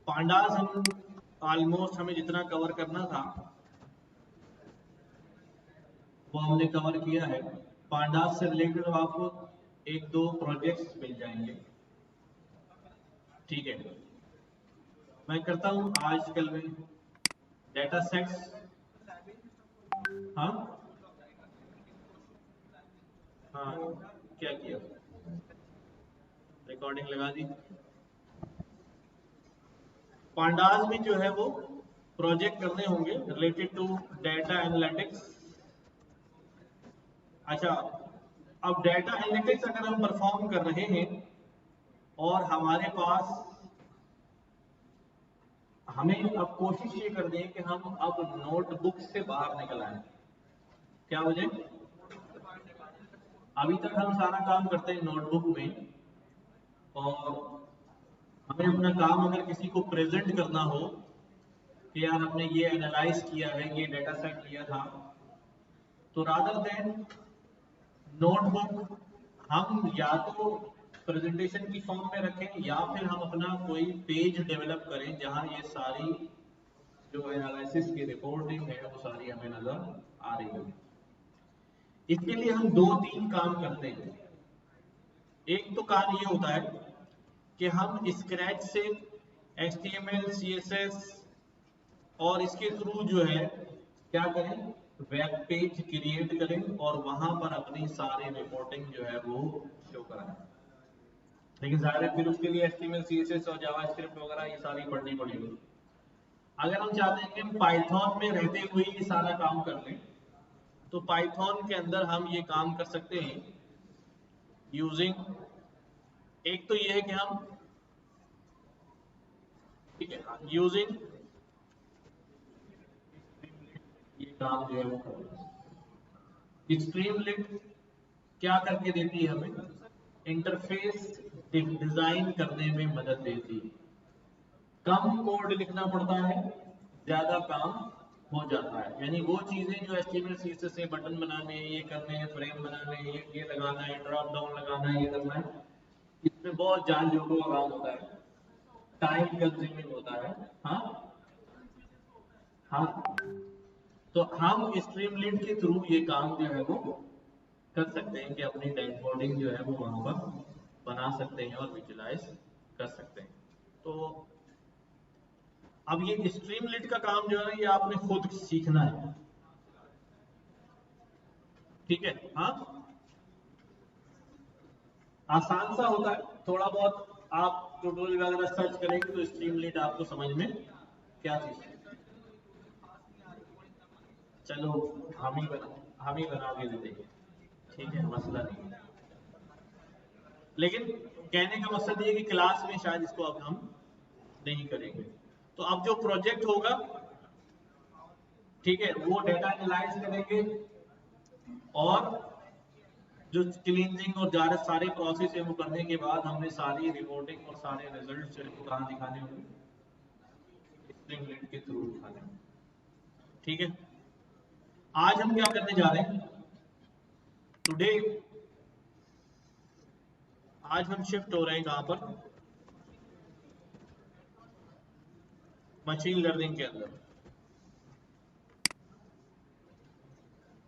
Pandas हम almost हमें जितना कवर करना था वो हमने कवर किया है। पांडास से रिलेटेड आपको एक दो प्रोजेक्ट्स मिल जाएंगे, ठीक है। मैं करता हूं आजकल में डेटा सेट्स। हाँ हाँ, क्या किया, रिकॉर्डिंग लगा दी। पांडास में जो है वो प्रोजेक्ट करने होंगे रिलेटेड टू डेटा एनालिटिक्स। अच्छा, अब डेटा एनालिटिक्स अगर हम परफॉर्म कर रहे हैं और हमारे पास, हमें अब कोशिश ये कर दें कि हम अब नोटबुक से बाहर निकल आए। क्या हो जाए, अभी तक हम सारा काम करते हैं नोटबुक में, और हमें अपना काम अगर किसी को प्रेजेंट करना हो कि यार हमने ये एनालाइज किया है, ये डेटा सेट लिया था, तो रादर देन नोटबुक हम या तो प्रेजेंटेशन की फॉर्म में रखें या फिर हम अपना कोई पेज डेवलप करें जहां ये सारी जो एनालिसिस की रिपोर्टिंग है वो सारी हमें नजर आ रही है। इसके लिए हम दो तीन काम करते हैं। एक तो काम ये होता है कि हम स्क्रैच से HTML CSS और इसके थ्रू जो है क्या करें, वेब पेज क्रिएट करें और वहां पर अपनी सारी रिपोर्टिंग जो है वो शो कराएं। लेकिन जाहिर है फिर उसके लिए HTML CSS और जावास्क्रिप्ट वगैरह ये सारी पढ़नी पड़ेगी। अगर हम चाहते हैं कि हम पाइथन में रहते हुए ये सारा काम कर लें, तो पाइथन के अंदर हम ये काम कर सकते हैं यूजिंग, एक तो ये है कि हम, ठीक है, यूजिंग ये काम जो है वो कर, स्ट्रीमलिट क्या करके देती है हमें, इंटरफेस डिजाइन करने में मदद देती है। कम कोड लिखना पड़ता है, ज्यादा काम हो जाता है। यानी वो चीजें जो HTML CSS से बटन बनाने हैं, ये करने हैं, फ्रेम बनाने हैं, ये लगाना है, ड्रॉप डाउन लगाना है, ये करना है, इसमें बहुत जान जोड़ों का काम होता है, टाइम कंज्यूमिंग होता है। हाँ हाँ, तो हम स्ट्रीमलीड के थ्रू ये काम जो है वो कर सकते हैं कि अपनी डैशबोर्डिंग जो है वो वहां पर बना सकते हैं और विजुलाइज कर सकते हैं। तो अब ये स्ट्रीमलीड का काम जो है ना, ये आपने खुद सीखना है, ठीक है। हाँ, आसान सा होता है, थोड़ा बहुत आप ट्यूटोरियल वगैरह सर्च करेंगे तो स्ट्रीमलीड आपको समझ में क्या चीज है। चलो हम ही बना के दे देंगे, ठीक है, मसला नहीं है। लेकिन कहने का मकसद ये कि क्लास में शायद इसको अब हम नहीं करेंगे। तो अब जो प्रोजेक्ट होगा, ठीक है, वो डेटा एनालाइज करेंगे और जो क्लींजिंग और सारे प्रोसेस है वो करने के बाद हमने सारी रिपोर्टिंग और सारे रिजल्ट जो है वो कहाँ दिखाने होंगे, स्ट्रीमलीड के थ्रू दिखाने होंगे, ठीक है। आज हम क्या करने जा रहे हैं, टुडे आज हम शिफ्ट हो रहे हैं कहां पर, मशीन लर्निंग के अंदर,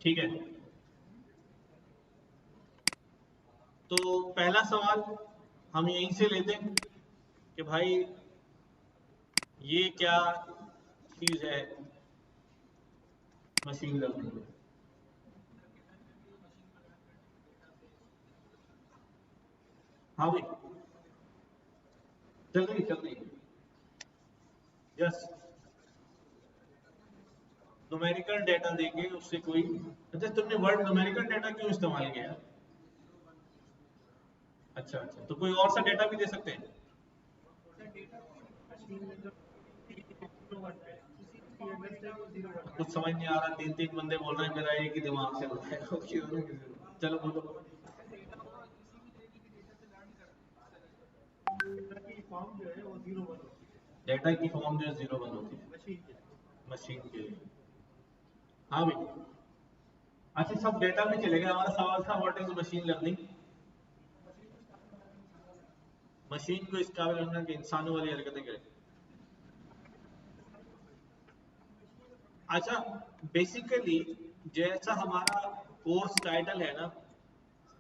ठीक है। तो पहला सवाल हम यहीं से लेते हैं कि भाई ये क्या चीज है मशीन लर्निंग। हाँ भाई, चल रही, यस। न्यूमेरिकल डेटा देके उससे कोई, अच्छा तुमने वर्ड न्यूमेरिकल डेटा क्यों इस्तेमाल किया, अच्छा अच्छा, तो कोई और सा डेटा भी दे सकते हैं। कुछ समझ नहीं आ रहा, तीन तीन बंदे बोल रहे हैं, मेरा एक ही दिमाग से बताएगा। चलो बोलो। डेटा की फॉर्म जो है 0 1 होती है मशीन के लिए। हाँ भाई, अच्छा सब डेटा में चलेगा। हमारा सवाल था what is machine learning. Machine को इस काबिल बनना कि इंसानों वाली हरकतें करे। अच्छा, बेसिकली जैसा हमारा कोर्स टाइटल है ना,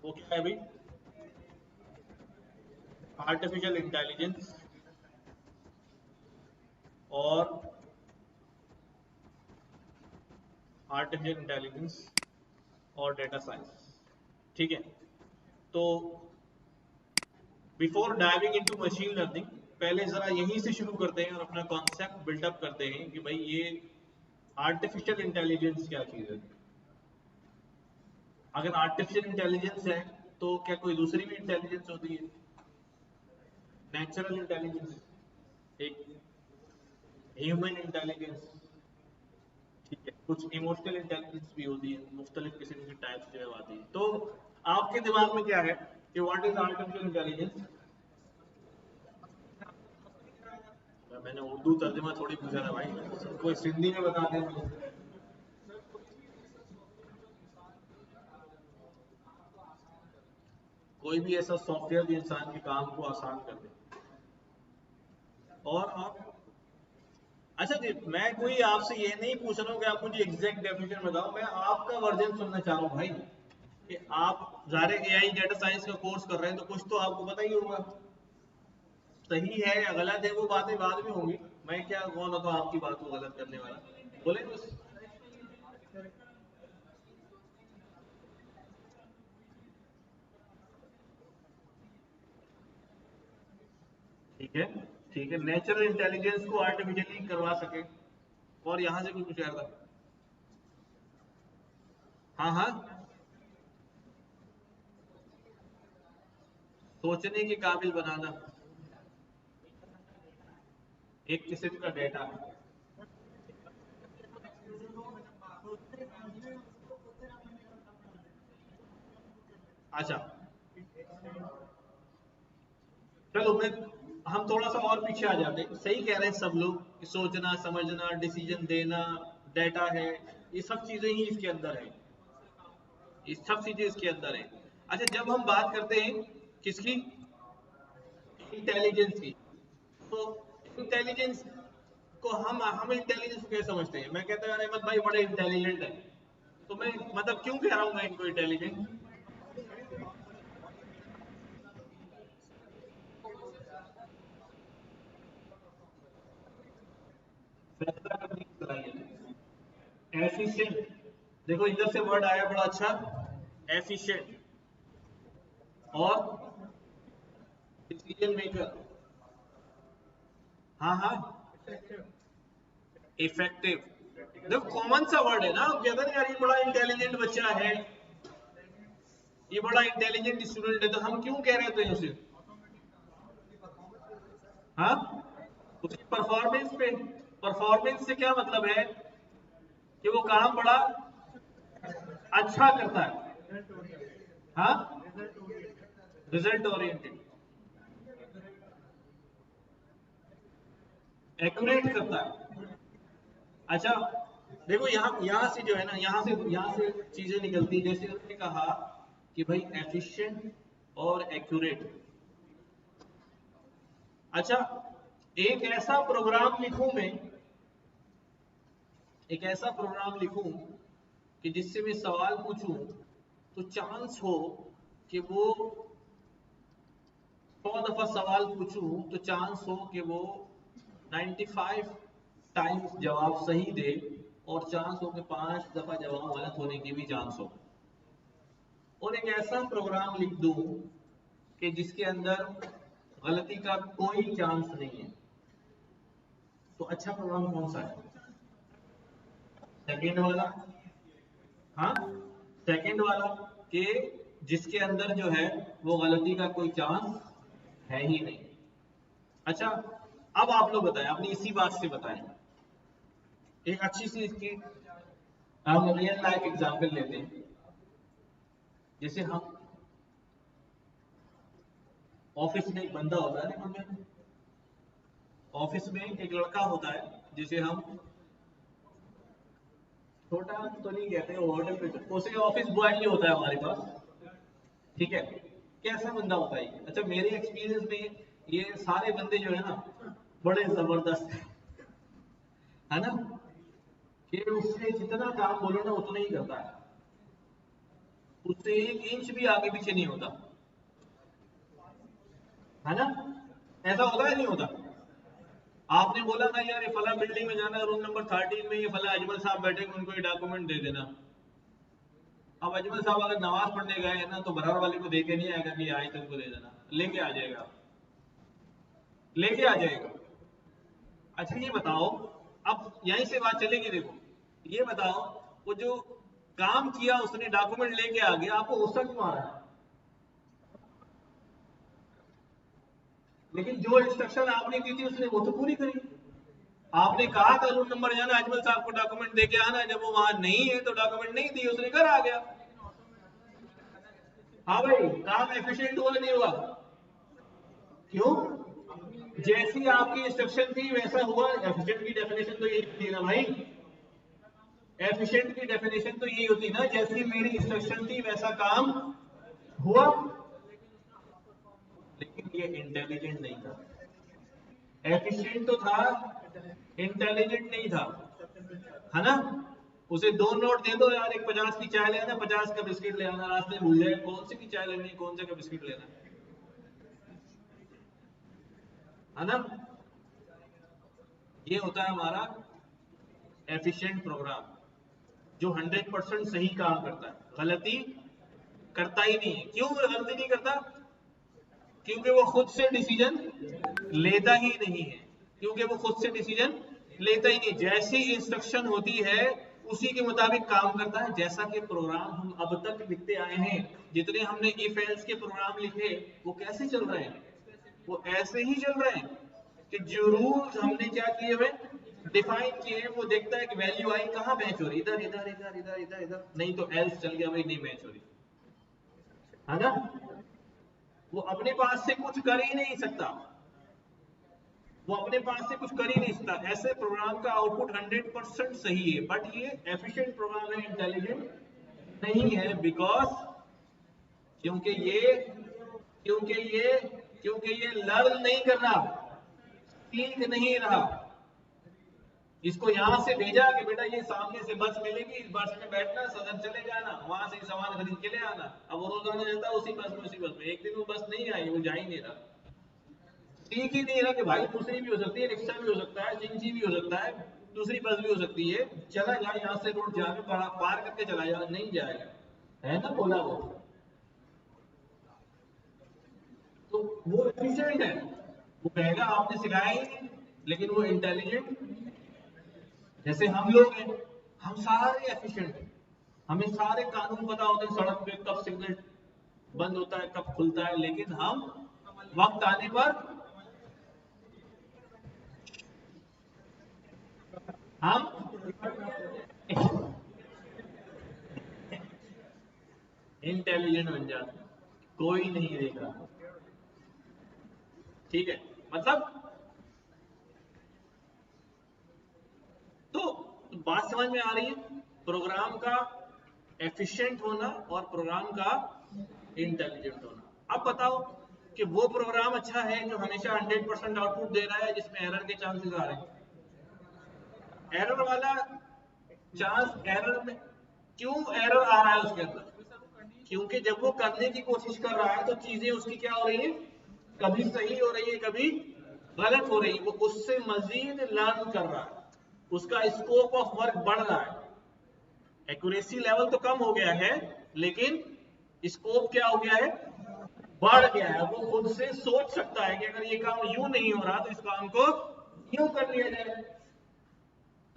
वो क्या है भाई? आर्टिफिशियल इंटेलिजेंस और आर्टिफिशियल इंटेलिजेंस और डेटा साइंस। ठीक है, तो before diving into machine learning, पहले जरा यहीं से शुरू करते हैं और अपना कॉन्सेप्ट बिल्डअप करते हैं कि भाई ये आर्टिफिशियल इंटेलिजेंस क्या चीज है। अगर आर्टिफिशियल इंटेलिजेंस है तो क्या कोई दूसरी भी इंटेलिजेंस होती है? नेचुरल इंटेलिजेंस, एक ह्यूमन इंटेलिजेंस, ठीक है, कुछ इमोशनल इंटेलिजेंस भी होती है, मुख्तलिफ किस्म की टाइप्स जो है आती है। तो आपके दिमाग में क्या है कि व्हाट इज आर्टिफिशियल इंटेलिजेंस? मैंने उर्दू तर्जुमा थोड़ी पूछा था भाई, कोई सिंधी में बता दें मुझे। कोई भी ऐसा सॉफ्टवेयर जो इंसान के काम को आसान कर दे। और आप, अच्छा जी, मैं कोई आपसे ये नहीं पूछ रहा हूँ कि आप मुझे एग्जैक्ट डेफिनेशन बताओ, मैं आपका वर्जन सुनना चाह रहा हूँ भाई। कि आप ज़ाहिर एआई डेटा साइंस का कोर्स कर रहे हैं तो कुछ तो आपको पता ही होगा। सही है या गलत है वो बातें बाद में होंगी। मैं क्या कौन होता हूँ आपकी बात को गलत करने वाला? बोले बस। ठीक है, ठीक है, नेचुरल इंटेलिजेंस को आर्टिफिशियली करवा सके। और यहाँ से कुछ पूछ रहा था। हाँ हाँ, सोचने के काबिल बनाना, एक किस्म का डेटा। अच्छा, चलो मैं, हम थोड़ा सा और पीछे आ जाते हैं। सही कह रहे हैं सब लोग कि सोचना समझना डिसीजन देना डेटा है, ये सब चीजें ही इसके अंदर है, ये सब चीजें इसके अंदर है। अच्छा, जब हम बात करते हैं किसकी, इंटेलिजेंस की, तो इंटेलिजेंस को हम इंटेलिजेंस को कैसे समझते हैं? मैं कहता हूँ यार अहमद भाई बड़े इंटेलिजेंट है, तो मैं मतलब क्यों कह रहा हूँ मैं इनको इंटेलिजेंट? फैसला करने की सलाहियत, एफिशिएंट। देखो इधर से वर्ड आया बड़ा अच्छा, एफिशिएंट। और डिसीजन मेकर, हाँ हाँ, इफेक्टिव। देखो कॉमन सा वर्ड है ना, हम कहते हैं यार ये बड़ा इंटेलिजेंट बच्चा है, ये बड़ा इंटेलिजेंट स्टूडेंट है, तो हम क्यों कह रहे थे उसे? हाँ, उसकी परफॉर्मेंस पे। परफॉर्मेंस से क्या मतलब है कि वो काम बड़ा अच्छा करता है। हाँ, रिजल्ट ओरिएंटेड, एक्यूरेट करता है। अच्छा, देखो यहाँ यहाँ से जो है ना, यहाँ से चीजें निकलती हैं। जैसे उसने कहा कि भाई एफिशिएंट और एक्यूरेट। अच्छा, एक ऐसा प्रोग्राम लिखूं मैं, एक ऐसा प्रोग्राम लिखूं कि जिससे मैं सवाल पूछूं तो चांस हो कि वो 100 दफा सवाल पूछूं तो चांस हो कि वो 95 टाइम्स जवाब सही दे, और चांस हो कि 5 दफा जवाब गलत होने की भी चांस हो। और एक ऐसा प्रोग्राम लिख दूं कि जिसके अंदर गलती का कोई चांस नहीं है, तो अच्छा प्रोग्राम कौन सा है? सेकेंड वाला। हाँ, सेकेंड वाला, कि जिसके अंदर जो है वो गलती का कोई चांस है ही नहीं। अच्छा, अब आप लोग बताएं, अपनी इसी बात से बताएं एक अच्छी सी इसकी, हम रियल लाइफ एग्जांपल लेते हैं। जैसे हम ऑफिस में एक बंदा होता है ना, ऑफिस में एक लड़का होता है जिसे हम छोटा तो नहीं कहते, होटल पे उसे ऑफिस बॉय ही होता है हमारे पास। ठीक है, कैसा बंदा होता है ये? अच्छा, मेरे एक्सपीरियंस में ये सारे बंदे जो है ना बड़े जबरदस्त है ना? कि उससे जितना काम बोलो ना उतना ही करता है, उससे 1 इंच भी आगे पीछे नहीं होता, है ना? ऐसा होता है नहीं होता? आपने बोला ना यार ये फला बिल्डिंग में जाना, रूम नंबर 13 में ये फला अजमल साहब बैठे, उनको ये डॉक्यूमेंट दे देना। अब अजमल साहब अगर नमाज पढ़ने गए हैं ना तो बराबर वाले को देखे नहीं आएगा कि आए तुमको दे देना, लेके आ जाएगा, लेके आ जाएगा। अच्छा ये बताओ, अब यहीं से बात चलेगी, देखो ये बताओ, वो जो काम किया उसने डॉक्यूमेंट लेके आ गया, आपको गुस्सा क्यों आ रहा है? लेकिन जो इंस्ट्रक्शन आपने दी थी उसने वो तो पूरी करी। आपने कहा था रूम नंबर जाना, अजमल साहब को डॉक्यूमेंट देके आना, जब वो वहां नहीं है तो डॉक्यूमेंट नहीं दिए, उसने घर आ गया। हाँ भाई, काम एफिशिएंट हुआ नहीं हुआ? क्यों? जैसी आपकी इंस्ट्रक्शन थी वैसा हुआ। एफिशिएंट की डेफिनेशन तो यही थी ना भाई, एफिशिएंट की डेफिनेशन तो यही होती ना, जैसी मेरी इंस्ट्रक्शन थी वैसा काम हुआ। लेकिन ये इंटेलिजेंट नहीं था, एफिशिएंट तो था, इंटेलिजेंट नहीं था, है ना? उसे 2 नोट दे दो यार, एक 50 की चाय ले आना, 50 का बिस्किट ले आना, रास्ते में भूल जाए कौन सी की चाय लेनी है, कौन से का बिस्किट लेना है ना? ये होता है हमारा एफिशिएंट प्रोग्राम, जो 100% सही काम करता है, गलती करता ही नहीं है। क्यों गलती नहीं करता? क्योंकि वो खुद से डिसीजन लेता ही नहीं है, क्योंकि वो खुद से डिसीजन लेता ही नहीं, जैसी इंस्ट्रक्शन होती है उसी के मुताबिक काम करता है। जैसा कि प्रोग्राम हम अब तक लिखते आए हैं, जितने हमने इफ एल्स के प्रोग्राम लिखे, वो कैसे चल रहे हैं? वो ऐसे ही चल रहे हैं कि जो रूल्स हमने क्या किए हुए डिफाइन किए हैं, वो देखता है कि वैल्यू आई कहाँ मैच हो रही, इधर इधर इधर इधर इधर इधर, नहीं तो एल्स चल गया भाई, नहीं मैच हो रही, है ना? वो अपने पास से कुछ कर ही नहीं सकता, वो अपने पास से कुछ कर ही नहीं सकता। ऐसे प्रोग्राम का आउटपुट 100% सही है, बट ये एफिशिएंट प्रोग्राम है, इंटेलिजेंट नहीं है। बिकॉज क्योंकि ये क्योंकि ये क्योंकि ये लर्न नहीं कर रहा, सीख नहीं रहा। इसको यहां से भेजा कि बेटा ये सामने से बस मिलेगी, इस बस में बैठना, सदर चले जाना, वहां से सामान खरीद के ले आना। अब वो रोजाना जाता है उसी बस में उसी बस में, एक दिन वो बस नहीं आई, वो जा ही नहीं रहा, सीख ही नहीं रहा कि भाई दूसरी भी हो सकती है, रिक्शा भी हो सकता है, जिंजी भी हो सकता है, दूसरी बस भी हो सकती है, चला जाए यहाँ से रोड जाके पार करके चला जाए, नहीं जाएगा, है ना? बोला वो तो वो एफिशिएंट है, वो कहेगा आपने सिखाया ही नहीं, लेकिन वो इंटेलिजेंट। जैसे हम लोग हैं, हम सारे एफिशिएंट हैं, हमें सारे कानून पता होते हैं, सड़क पे कब सिग्नल बंद होता है कब खुलता है, लेकिन हम वक्त आने पर हम इंटेलिजेंट बन जाते हैं, कोई नहीं देख रहा। ठीक है, मतलब तो बात समझ में आ रही है, प्रोग्राम का एफिशिएंट होना और प्रोग्राम का इंटेलिजेंट होना। अब बताओ कि वो प्रोग्राम अच्छा है जो हमेशा 100% आउटपुट दे रहा है, जिसमें एरर के चांसेस आ रहे हैं। एरर वाला चांस, एरर में क्यों एरर आ रहा है उसके अंदर? क्योंकि जब वो करने की कोशिश कर रहा है तो चीजें उसकी क्या हो रही है, कभी सही हो रही है कभी गलत हो रही है, वो उससे मजीद लर्न कर रहा है, उसका स्कोप ऑफ वर्क बढ़ रहा है। एक्यूरेसी लेवल तो कम हो गया है, लेकिन स्कोप क्या हो गया है, बढ़ गया है। वो खुद से सोच सकता है कि अगर ये काम यूं नहीं हो रहा तो इस काम को यूं कर लिया जाए,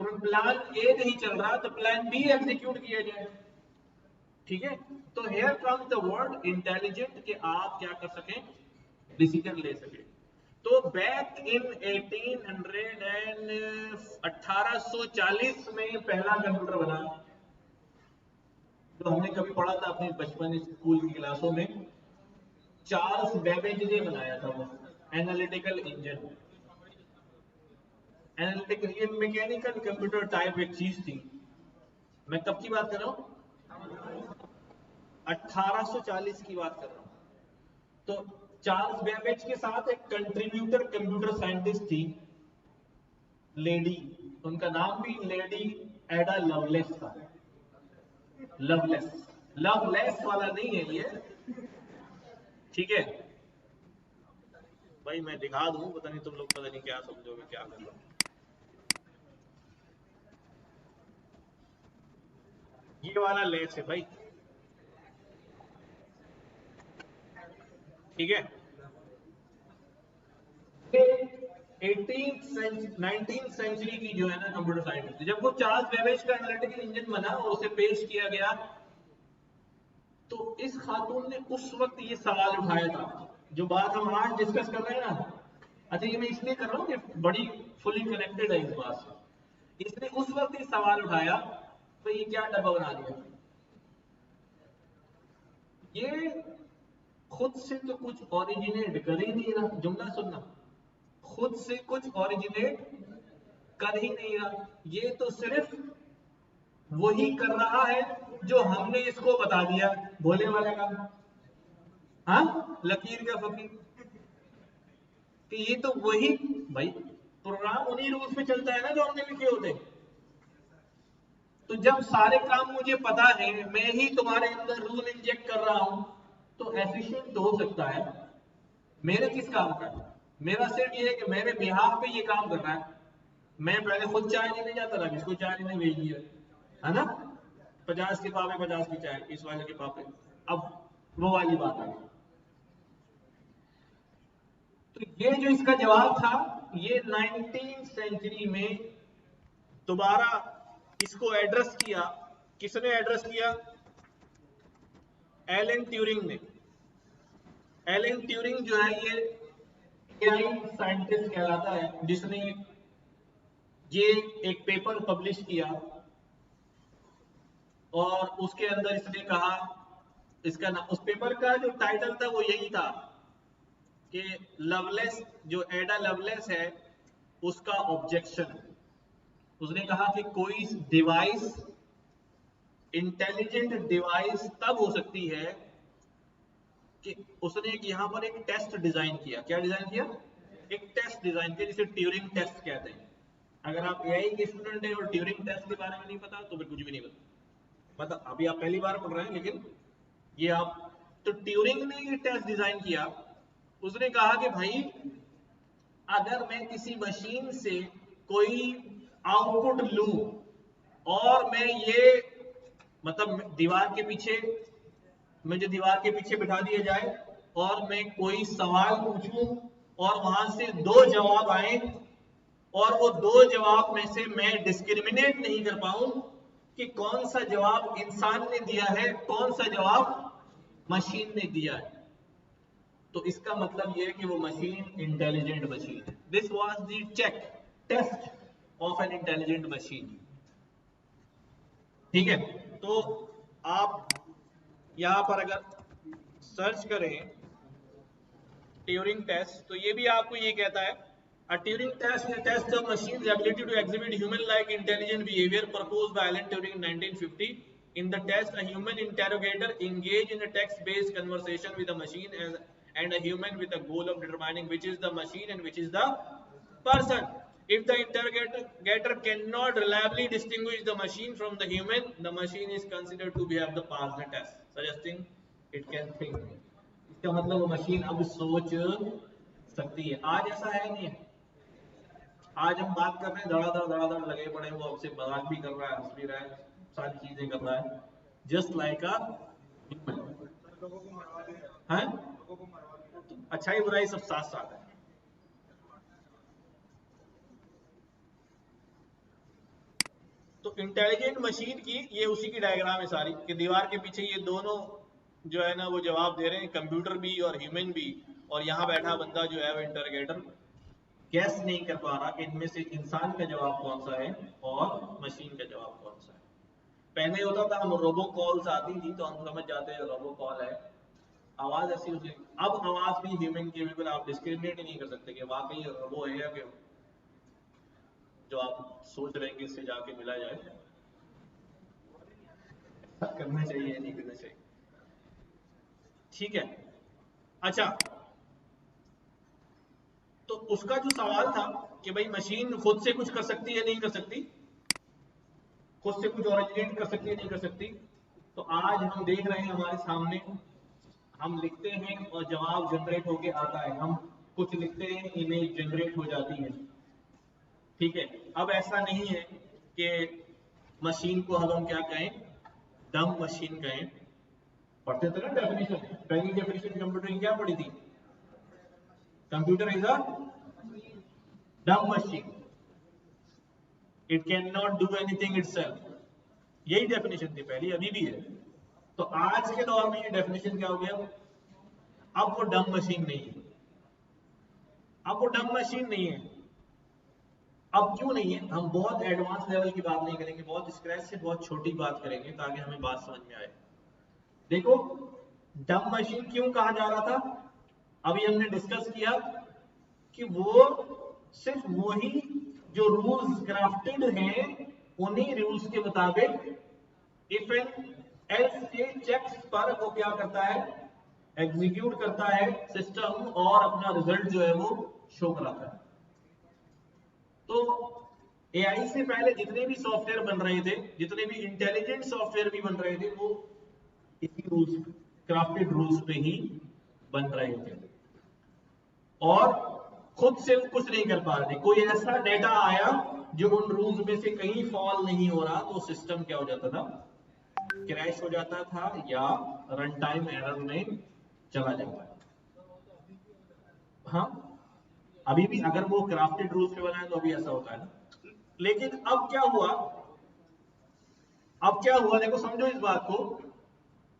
तो प्लान ए नहीं चल रहा तो प्लान बी एग्जीक्यूट किया जाए। ठीक है, तो here comes the word intelligent, कि आप क्या कर सकें, डिसीजन ले सके। तो बैक इन 1840 में पहला कंप्यूटर बना, जो हमने कभी पढ़ा था अपने बचपन स्कूल की क्लासों में, चार्ल्स बेबेज ने बनाया था वो एनालिटिकल इंजन। एनालिटिकल, ये मैकेनिकल कंप्यूटर टाइप एक चीज थी। मैं कब की बात कर रहा हूँ, 1840 की बात कर रहा हूँ। तो चार्ल्स बेबेज के साथ एक कंट्रीब्यूटर कंप्यूटर साइंटिस्ट थी, लेडी, उनका नाम भी लेडी एडा लवलेस था। लवलेस, लवलेस वाला नहीं है ये, ठीक है भाई। मैं दिखा दूं, पता नहीं तुम लोग पता नहीं क्या समझोगे, क्या कर लो। ये वाला लेस है भाई, ठीक है। 19th सेंचुरी की जो है ना कंप्यूटर साइंस, जब वो चार्ल्स बेबेज का एनालिटिकल इंजन बना और उसे पेश किया गया, तो इस खातून ने उस वक्त ये सवाल उठाया था, जो बात हम आज डिस्कस कर रहे हैं ना। अच्छा, ये मैं इसलिए कर रहा हूँ कि बड़ी फुली कनेक्टेड है इस बात से। इसने उस वक्त ये सवाल उठाया, तो ये क्या डब्बा बना दिया। ये खुद से तो कुछ ओरिजिनेट कर ही नहीं रहा, जुमला सुनना, खुद से कुछ ओरिजिनेट कर ही नहीं रहा, ये तो सिर्फ वही कर रहा है जो हमने इसको बता दिया, भोले वाला काम। हाँ, लकीर का फकीर, कि ये तो वही भाई, प्रोग्राम उन्हीं रूल्स में चलता है ना जो हमने लिखे होते। तो जब सारे काम मुझे पता है, मैं ही तुम्हारे अंदर रूल इंजेक्ट कर रहा हूं, तो एफिशिएंट तो हो सकता है। मेरे किस काम का, मेरा सिर्फ ये है कि मेरे बिहाफ पे ये काम कर रहा है। मैं पहले खुद चाय लेने जाता था, किसको चाय लेने भेज दिया, है ना। 50 के पापे 50 की चाय, इस वाले के पापे। अब वो वाली बात आ गई। तो ये जो इसका जवाब था, ये 19th सेंचुरी में दोबारा इसको एड्रेस किया। किसने एड्रेस किया? एलन ट्यूरिंग ने। एलन ट्यूरिंग जो है ये एआई साइंटिस्ट कहलाता है, जिसने ये एक पेपर पब्लिश किया और उसके अंदर इसने कहा, इसका नाम, उस पेपर का जो टाइटल था वो यही था कि लवलेस, जो एडा लवलेस है उसका ऑब्जेक्शन। उसने कहा कि कोई डिवाइस, इंटेलिजेंट डिवाइस तब हो सकती है कि उसने यहां पर एक टेस्ट डिजाइन किया। क्या डिजाइन किया? एक टेस्ट डिजाइन किया, जिसे ट्यूरिंग टेस्ट कहते हैं। अगर आप एआई के स्टूडेंट हैं और ट्यूरिंग टेस्ट के बारे में नहीं पता, तो फिर कुछ भी नहीं पता। मतलब अभी आप पहली बार पढ़ रहे हैं, लेकिन ये आप, तो ट्यूरिंग ने ये टेस्ट डिजाइन किया। उसने कहा कि भाई, अगर मैं किसी मशीन से कोई आउटपुट लूं और मैं ये, मतलब दीवार के पीछे, मुझे दीवार के पीछे बिठा दिया जाए और मैं कोई सवाल पूछूं और वहां से दो जवाब आए, और वो दो जवाब में से मैं डिस्क्रिमिनेट नहीं कर पाऊं कि कौन सा जवाब इंसान ने दिया है, कौन सा जवाब मशीन ने दिया है, तो इसका मतलब यह है कि वो मशीन इंटेलिजेंट मशीन है। This was the check test of an intelligent machine, ठीक है। तो आप यहां पर अगर सर्च करें ट्यूरिंग टेस्ट, तो ये भी आपको ये कहता है, a Turing test is a test of machine's ability to exhibit human-like intelligent behavior proposed by Alan Turing in 1950. In the test, a human interrogator engaged in a text-based conversation with a machine and a human with the goal of determining which is the machine and which is the person. If the interrogator cannot reliably distinguish the machine from the human, the machine is considered to have the passed the test, suggesting it can think. इसका मतलब वो machine अब सोच सकती है। आज ऐसा है नहीं है। आज हम बात कर रहे हैं, धड़ाधड़ लगे पड़े, वो हमसे मजाक भी कर रहा है, हंस भी रहा है, सारी चीजें कर रहा है, जस्ट लाइक अ है। तो अच्छाई बुराई सब साथ साथ है। तो इंटेलिजेंट मशीन की ये उसी की डायग्राम है सारी, कि दीवार के पीछे ये दोनों जो है ना वो जवाब दे रहे हैं, कंप्यूटर भी और ह्यूमन भी, और यहाँ बैठा बंदा जो है वो इंटरोगेटर गैस नहीं कर पा रहा कि इनमें से इंसान का जवाब कौन सा है और मशीन का जवाब कौन सा है। पहले होता था, हम रोबो कॉल्स आती थी तो हम समझ जाते हैं रोबो कॉल है, आवाज ऐसी होती। अब आवाज भी ह्यूमन की, बिल्कुल आप डिस्क्रिमिनेट ही नहीं कर सकते कि वाकई रोबो है या क्यों, जो आप सोच रहे हैं कि इससे जाके मिला जाए। करना चाहिए नहीं करना चाहिए, ठीक है। अच्छा, तो उसका जो सवाल था कि भाई मशीन खुद से कुछ कर सकती है नहीं कर सकती, खुद से कुछ ओरिजिनेट कर सकती है, नहीं कर सकती। तो आज हम देख रहे हैं हमारे सामने, हम लिखते हैं और जवाब जनरेट होके आता है, हम कुछ लिखते हैं इमेज जनरेट हो जाती है, ठीक है। अब ऐसा नहीं है कि मशीन को हम क्या कहें, डम मशीन कहें। पढ़ते थे ना डेफिनेशन, पहली डेफिनेशन कंप्यूटर की क्या पढ़ी थी, कंप्यूटर इज अ डम machine, it can not do anything itself, यही डेफिनेशन थी पहली, अभी भी है। तो आज के दौर में ये डेफिनेशन क्या हो गया, अब वो डम मशीन नहीं है, अब वो डम मशीन नहीं है। अब क्यों नहीं है, हम बहुत एडवांस लेवल की बात नहीं करेंगे, बहुत स्क्रैच से बहुत छोटी बात करेंगे ताकि हमें बात समझ में आए। देखो डम मशीन क्यों कहा जा रहा था, अभी हमने डिस्कस किया कि वो सिर्फ वही जो रूल्स क्राफ्टेड हैं उन्हीं रूल्स के मुताबिक इफ एंड एल्स के चेक्स पर वो क्या करता है, एग्जीक्यूट करता है सिस्टम, और अपना रिजल्ट जो है वो शो कराता है। तो एआई से पहले जितने भी सॉफ्टवेयर बन रहे थे, जितने भी इंटेलिजेंट सॉफ्टवेयर भी बन रहे थे, वो इसी रूल्स, क्राफ्टेड रूल्स पे ही बन रहे थे और खुद से वो कुछ नहीं कर पा रहे थे। कोई ऐसा डेटा आया जो उन रूल्स में से कहीं फॉल नहीं हो रहा, तो सिस्टम क्या हो जाता था, क्रैश हो जाता था या रन टाइम एरर में चला जाता है। हाँ, अभी भी अगर वो क्राफ्टेड रूल्स पे बना है तो अभी ऐसा होता है ना। लेकिन अब क्या हुआ, अब क्या हुआ, देखो समझो इस बात को।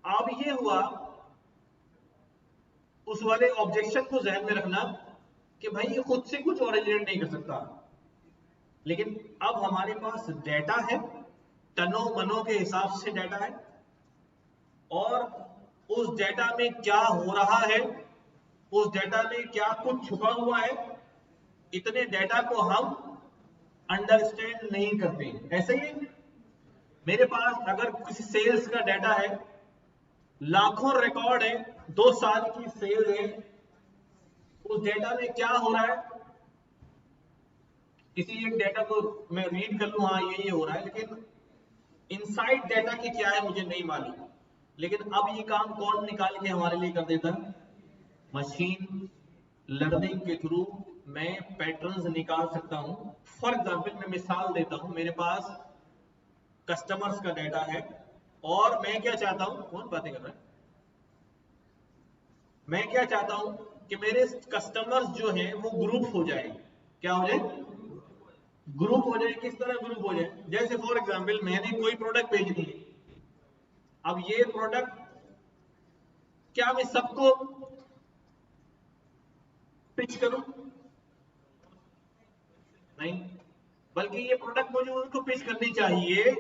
अब ये हुआ, उस वाले ऑब्जेक्शन को ध्यान में रखना कि भाई ये खुद से कुछ ओरिजिनेट नहीं कर सकता, लेकिन अब हमारे पास डेटा है, टनों मनों के हिसाब से डेटा है, और उस डेटा में क्या हो रहा है, उस डेटा में क्या कुछ छुपा हुआ है, इतने डेटा को हम अंडरस्टैंड नहीं करते। ऐसे ही मेरे पास अगर किसी सेल्स का डेटा है, लाखों रिकॉर्ड है, 2 साल की सेल है, उस डेटा में क्या हो रहा है, किसी एक डेटा को मैं रीड कर लूं, हाँ ये हो रहा है, लेकिन इनसाइड डेटा की क्या है मुझे नहीं मालूम। लेकिन अब ये काम कौन निकाल के हमारे लिए कर देता है, मशीन लर्निंग के थ्रू मैं पैटर्न्स निकाल सकता हूं। फॉर एग्जाम्पल मैं मिसाल देता हूं, मेरे पास कस्टमर्स का डेटा है और मैं क्या चाहता हूं, कौन बातें कर रहा है, मैं क्या चाहता हूं कि मेरे कस्टमर्स जो हैं वो ग्रुप हो जाए, क्या हो जाए, ग्रुप हो जाए। किस तरह ग्रुप हो जाए, जैसे फॉर एग्जाम्पल मैंने कोई प्रोडक्ट बेचनी है, अब ये प्रोडक्ट क्या मैं सबको पिच करूं, नहीं, बल्कि ये प्रोडक्ट मुझे उनको पिच करनी चाहिए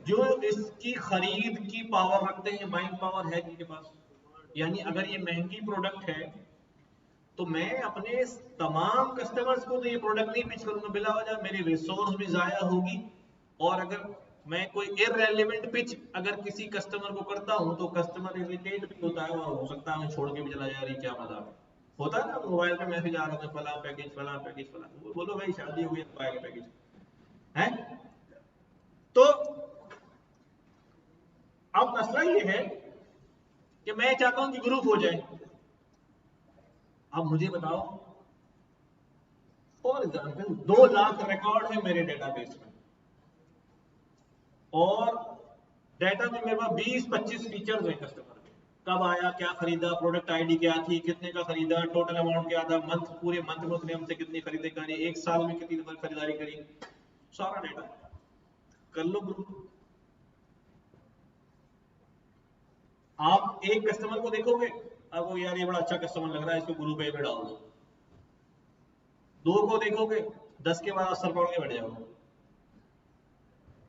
जो इसकी खरीद की पावर रखते हैं, बाइंग पावर है जिनके पास। यानी अगर ये महंगी प्रोडक्ट है तो मैं अपने तमाम कस्टमर्स को तो ये प्रोडक्ट नहीं पिच करूंगा, बिला वजह मेरी रिसोर्स भी जाया होगी। और अगर मैं कोई इररेलेवेंट पिच अगर किसी कस्टमर को करता हूं तो कस्टमर इरिटेट भी होता है और हो सकता है छोड़ के भी चला जा रही, क्या मजाक होता है ना, मोबाइल पे मैसेज आ रहा था, फला पैकेज फला पैकेज फला, बोलो भाई शादी हुई तो आएगा पैकेज है। तो अब मसला ये है कि मैं चाहता हूं कि ग्रुप हो जाए। अब मुझे बताओ, फॉर एग्जाम्पल 2 लाख रिकॉर्ड है मेरे डेटाबेस में, और डेटा में मेरे पास 20-25 फीचर्स हैं कस्टमर के, कब आया, क्या खरीदा, प्रोडक्ट आईडी क्या थी, कितने का खरीदा, टोटल अमाउंट क्या था, मंथ, पूरे मंथ में उसने हमसे कितनी खरीदारी करी, 1 साल में कितनी खरीदारी करी, सारा डेटा कर लो ग्रुप। आप एक कस्टमर को देखोगे, अब वो यार ये बड़ा अच्छा कस्टमर लग रहा है, इसको ग्रुप ए में डाल दो। 2 को देखोगे, 10 के बाद असर पड़ के बैठ जाओगे,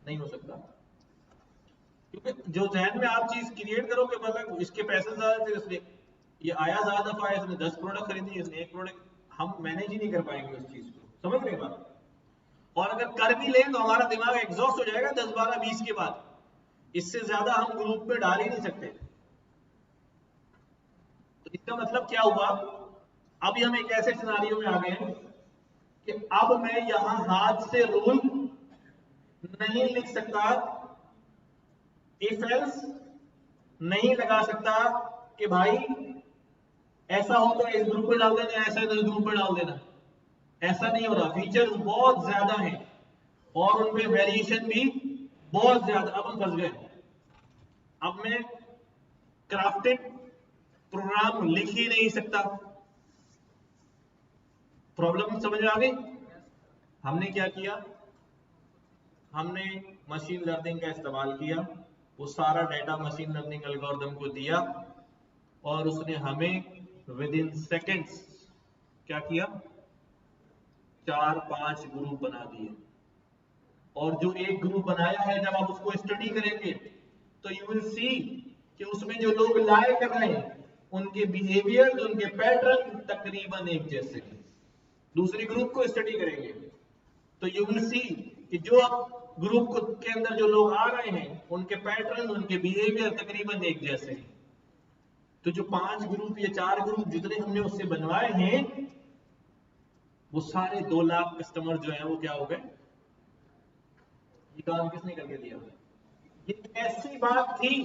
नहीं हो सकता। क्योंकि जो जहन में आप चीज क्रिएट करोगे, मतलब इसके पैसे ज्यादा थे, इसलिए ये आया ज्यादा दफा है, इसने 10 प्रोडक्ट खरीदी, इसने 1 प्रोडक्ट, हम मैनेज ही नहीं कर पाएंगे उस चीज को, समझ रहे बात। और अगर कर भी लें तो हमारा दिमाग एग्जॉस्ट हो जाएगा 10, 12, 20 के बाद, इससे ज्यादा हम ग्रुप में डाल ही नहीं सकते। तो इसका मतलब क्या हुआ, अभी हम एक ऐसे सिनारियो में आ गए हैं कि अब मैं यहां हाथ से रूल नहीं लिख सकता, इफ एल्स नहीं लगा सकता कि भाई ऐसा हो तो इस ग्रुप पे डाल देना, ऐसा है तो इस ग्रुप पे डाल देना। ऐसा नहीं हो रहा, फीचर्स बहुत ज्यादा हैं और उनमें वेरिएशन भी बहुत ज्यादा। अब हम फंस गए। अब मैं क्राफ्टेड प्रोग्राम लिख ही नहीं सकता। प्रॉब्लम समझ में आ गई? हमने क्या किया, हमने मशीन लर्निंग का इस्तेमाल किया, वो सारा डाटा मशीन लर्निंग एल्गोरिथम को दिया और उसने हमें विद इन सेकेंड्स क्या किया, 4-5 ग्रुप बना दिए। और जो एक ग्रुप बनाया है, जब आप उसको स्टडी करेंगे तो यू विल सी कि उसमें जो लोग लाए कर रहे हैं उनके बिहेवियर, उनके पैटर्न तकरीबन एक जैसे हैं। दूसरी ग्रुप को स्टडी करेंगे तो यू विल सी कि जो आप ग्रुप को के अंदर जो लोग आ रहे हैं उनके पैटर्न, उनके बिहेवियर तकरीबन एक जैसे हैं। तो जो 5 ग्रुप या 4 ग्रुप जितने हमने उससे बनवाए हैं, वो सारे 2 लाख कस्टमर जो है वो क्या हो गए। ये काम किसने करके दिया? ये ऐसी बात थी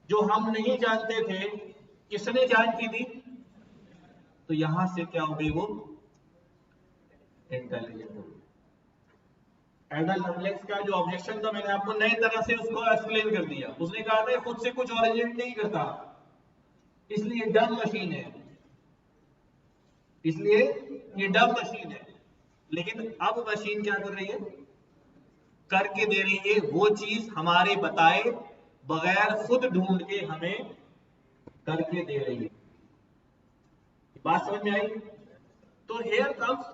जो हम नहीं जानते थे, किसने जान की थी? तो यहां से क्या हो गई, वो इंटेलिजेंट हो गई। एडा लवलेक्स का जो ऑब्जेक्शन था, मैंने आपको नई तरह से उसको एक्सप्लेन कर दिया। उसने कहा था खुद से कुछ ओरिजिनेट नहीं करता, इसलिए डम मशीन है, इसलिए ये डम मशीन है। लेकिन अब मशीन क्या कर रही है, करके दे रही है वो चीज हमारे बताए बगैर, खुद ढूंढ के हमें करके दे रही है। बात समझ में आई? तो हेयर कम्स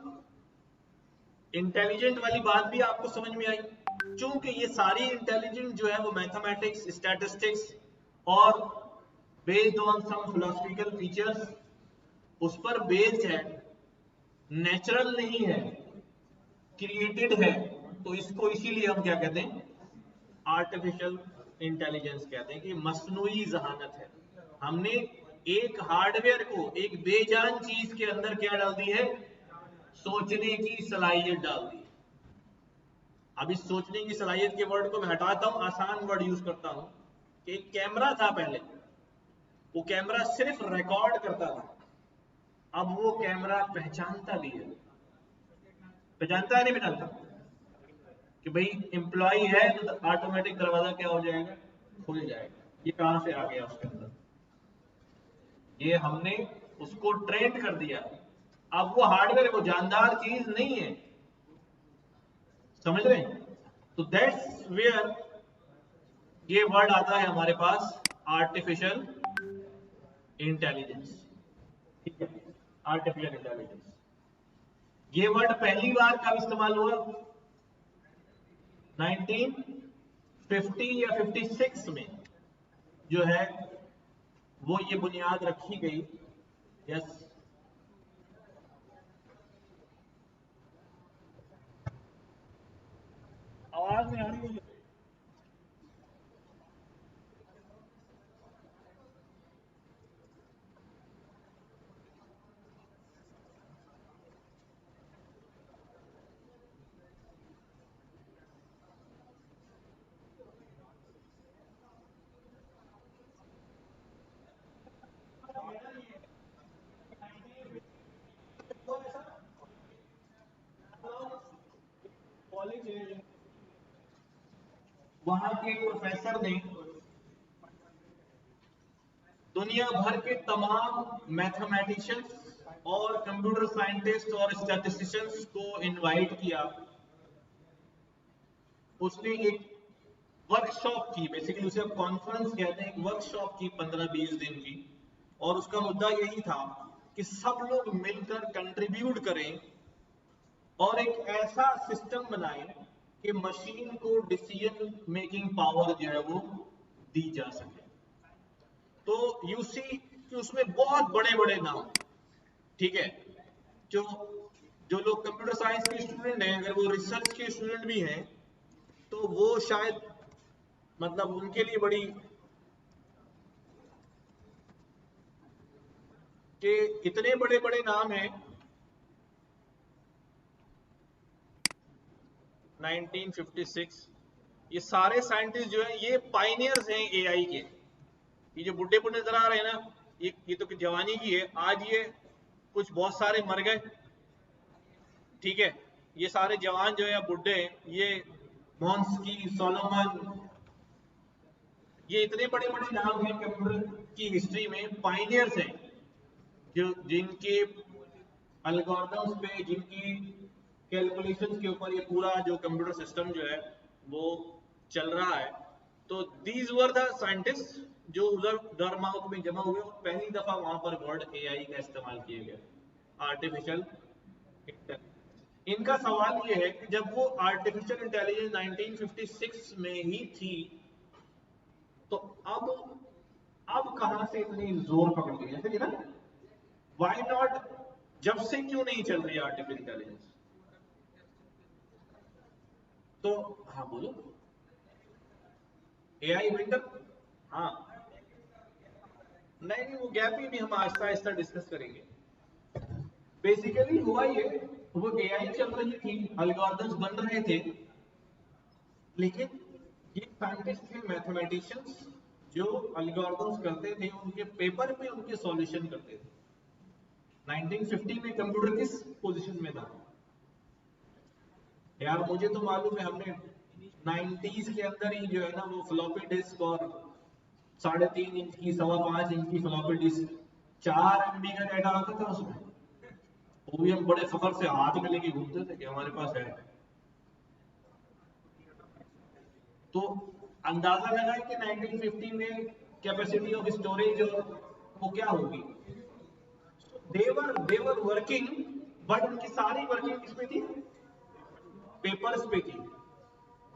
इंटेलिजेंट वाली बात भी आपको समझ में आई। क्योंकि ये सारी इंटेलिजेंट जो है वो मैथमेटिक्स, स्टैटिस्टिक्स और based on some philosophical features उस पर बेस्ड है, नेचुरल नहीं है, क्रिएटेड है। तो इसको इसीलिए हम क्या कहते हैं, आर्टिफिशियल इंटेलिजेंस कहते हैं कि मसनूई जहानत है। हमने एक हार्डवेयर को एक बेजान चीज के अंदर क्या डाल दी है, सोचने की सलाहियत डाल दी। अब इस सोचने की सलाहियत के वर्ड को मैं हटाता हूं, आसान वर्ड यूज करता हूं कि एक कैमरा था पहले, वो कैमरा सिर्फ रिकॉर्ड करता था। अब वो कैमरा पहचानता भी है। पहचानता है नहीं पहचानता? कि भाई एम्प्लॉय है तो ऑटोमेटिक दरवाजा क्या हो जाएगा, खुल जाएगा। ये कहां से आ गया उसके अंदर? ये हमने उसको ट्रेन कर दिया। अब वो हार्डवेयर, वो जानदार चीज नहीं है। समझ रहे हैं? तो दैट्स वेयर ये वर्ड आता है हमारे पास, आर्टिफिशियल इंटेलिजेंस। ठीक है, आर्टिफिशियल इंटेलिजेंस। ये वर्ड पहली बार कब इस्तेमाल हुआ? 1950 या 56 में जो है वो ये बुनियाद रखी गई। यस, आवाज नहीं आ रही है। कॉलेज है, वहां के प्रोफेसर ने दुनिया भर के तमाम मैथमेटिशियंस और कंप्यूटर साइंटिस्ट और स्टैटिस्टिशियंस को इनवाइट किया। उसने एक वर्कशॉप की, बेसिकली उसे कॉन्फ्रेंस कहते हैं, एक वर्कशॉप की 15-20 दिन की। और उसका मुद्दा यही था कि सब लोग मिलकर कंट्रीब्यूट करें और एक ऐसा सिस्टम बनाएं कि मशीन को डिसीजन मेकिंग पावर जो है वो दी जा सके। तो यू सी कि उसमें बहुत बड़े बड़े नाम, ठीक है, जो जो लोग कंप्यूटर साइंस के स्टूडेंट हैं, अगर वो रिसर्च के स्टूडेंट भी हैं तो वो शायद, मतलब उनके लिए बड़ी कि इतने बड़े बड़े नाम हैं। 1956। ये सारे साइंटिस्ट जो हैं ये पाइनियर्स हैं एआई के। ये जो बुड्ढे बुड्ढे नजर आ रहे हैं ना, ये तो जवानी की है, आज ये कुछ बहुत सारे मर गए, ठीक है। ये सारे जवान जो है बुड्ढे, ये मॉन्स्की, सोलोमन, ये इतने बड़े बड़े नाम हैं कंप्यूटर की हिस्ट्री में, पाइनियर्स हैं, जो जिनके एल्गोरिथम्स पे, जिनकी कैलकुलेशंस के ऊपर ये पूरा जो कंप्यूटर सिस्टम जो है वो चल रहा है। तो दीज वर द साइंटिस्ट जो उधर डरमाउथ में जमा हुए और पहली दफा वहां पर वर्ड एआई का इस्तेमाल किया गया, आर्टिफिशियल इंटेलिजेंस। इनका सवाल ये है कि जब वो आर्टिफिशियल इंटेलिजेंस 1956 में ही थी, तो अब कहां से इतनी जोर पकड़ गई, ऐसे ना, व्हाई नॉट, जब से क्यों नहीं चल रही आर्टिफिशियल इंटेलिजेंस? तो हाँ बोलो, एआई विंटर, हाँ नहीं वो गैप ही भी हम आहिस्ता आहिस्ता डिस्कस करेंगे। बेसिकली हुआ ये, वो एआई चल रही थी, एल्गोरिथम्स बन रहे थे, लेकिन ये साइंटिस्ट थे, मैथमेटिशियंस, जो एल्गोरिथम्स करते थे उनके पेपर पे उनके सॉल्यूशन करते थे। 1950 में कंप्यूटर किस पोजीशन में था यार? मुझे तो मालूम है, हमने 90s के अंदर ही जो है ना वो फ्लॉपी डिस्क और 3.5 इंच की, 5.25 इंच की फ्लॉपी डिस्क, 4 MB का डाटा आता था उसमें, वो भी हम बड़े फखर से हाथ में लेके घूमते थे कि हमारे पास है। तो अंदाजा लगाए कि 1950 में कैपेसिटी ऑफ स्टोरेज वो क्या होगी। देवर वर्किंग, बट उनकी सारी वर्किंग किसमें थी? पेपर्स पे थी।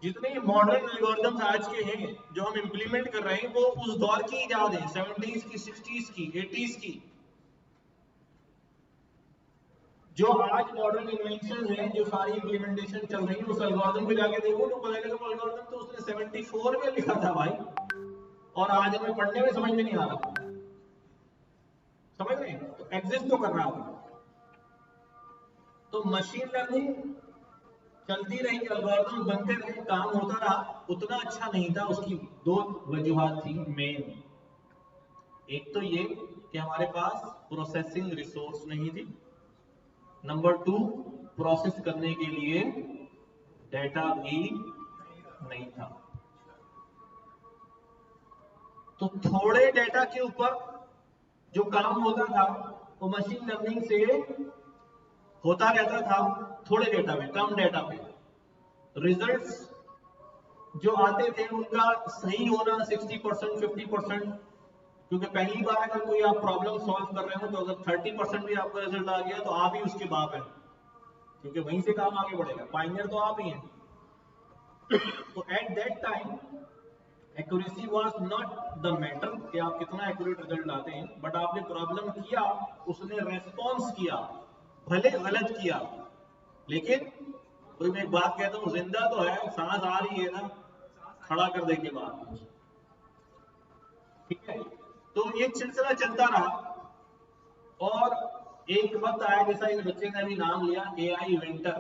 जितने मॉडर्न एल्गोरिथम्स आज के हैं जो हम इंप्लीमेंट कर रहे हैं, वो उस दौर की इजाद है, 70s की, 60s की, 80s की। जो आज मॉडर्न इन्वेंशन है, जो सारी इंप्लीमेंटेशन चल रही है, उस एल्गोरिथम को जाके देखो तो पता लगा एल्गोरिथम तो उसने 74 में लिखा था भाई, और आज हमें पढ़ने में समझ में नहीं आ रहा। समझ रहे हैं? तो एग्जिस्ट तो कर रहा था। तो मशीन लर्निंग चलती रही, एल्गोरिथम बनते रहे, काम होता रहा, उतना अच्छा नहीं था। उसकी दो वजूहात थी मेन। एक तो ये कि हमारे पास प्रोसेसिंग रिसोर्स नहीं थी, नंबर 2 प्रोसेस करने के लिए डेटा भी नहीं था। तो थोड़े डेटा के ऊपर जो काम होता था वो मशीन लर्निंग से होता रहता था, थोड़े डेटा में, कम डेटा पे। रिजल्ट्स जो आते थे उनका सही होना 60%, 50%, क्योंकि पहली बार अगर कोई आप प्रॉब्लम सॉल्व कर रहे हो तो अगर 30% भी आपका रिजल्ट आ गया तो आप ही उसके बाप हैं, क्योंकि वहीं से काम आगे बढ़ेगा, पाइनियर तो आप ही हैं। तो at that time accuracy was not the matter कि आप कितना एक्यूरेट रिजल्ट लाते हैं, बट आपने प्रॉब्लम किया, उसने रेस्पॉन्स किया, भले गलत किया, लेकिन कोई मैं एक बात कहता हूँ, जिंदा तो है, सांस आ रही है ना, खड़ा कर देंगे बात, ठीक है। तो ये सिलसिला चलता रहा और एक वक्त आया, जैसा इस बच्चे ने अभी नाम लिया, एआई इवेंटर।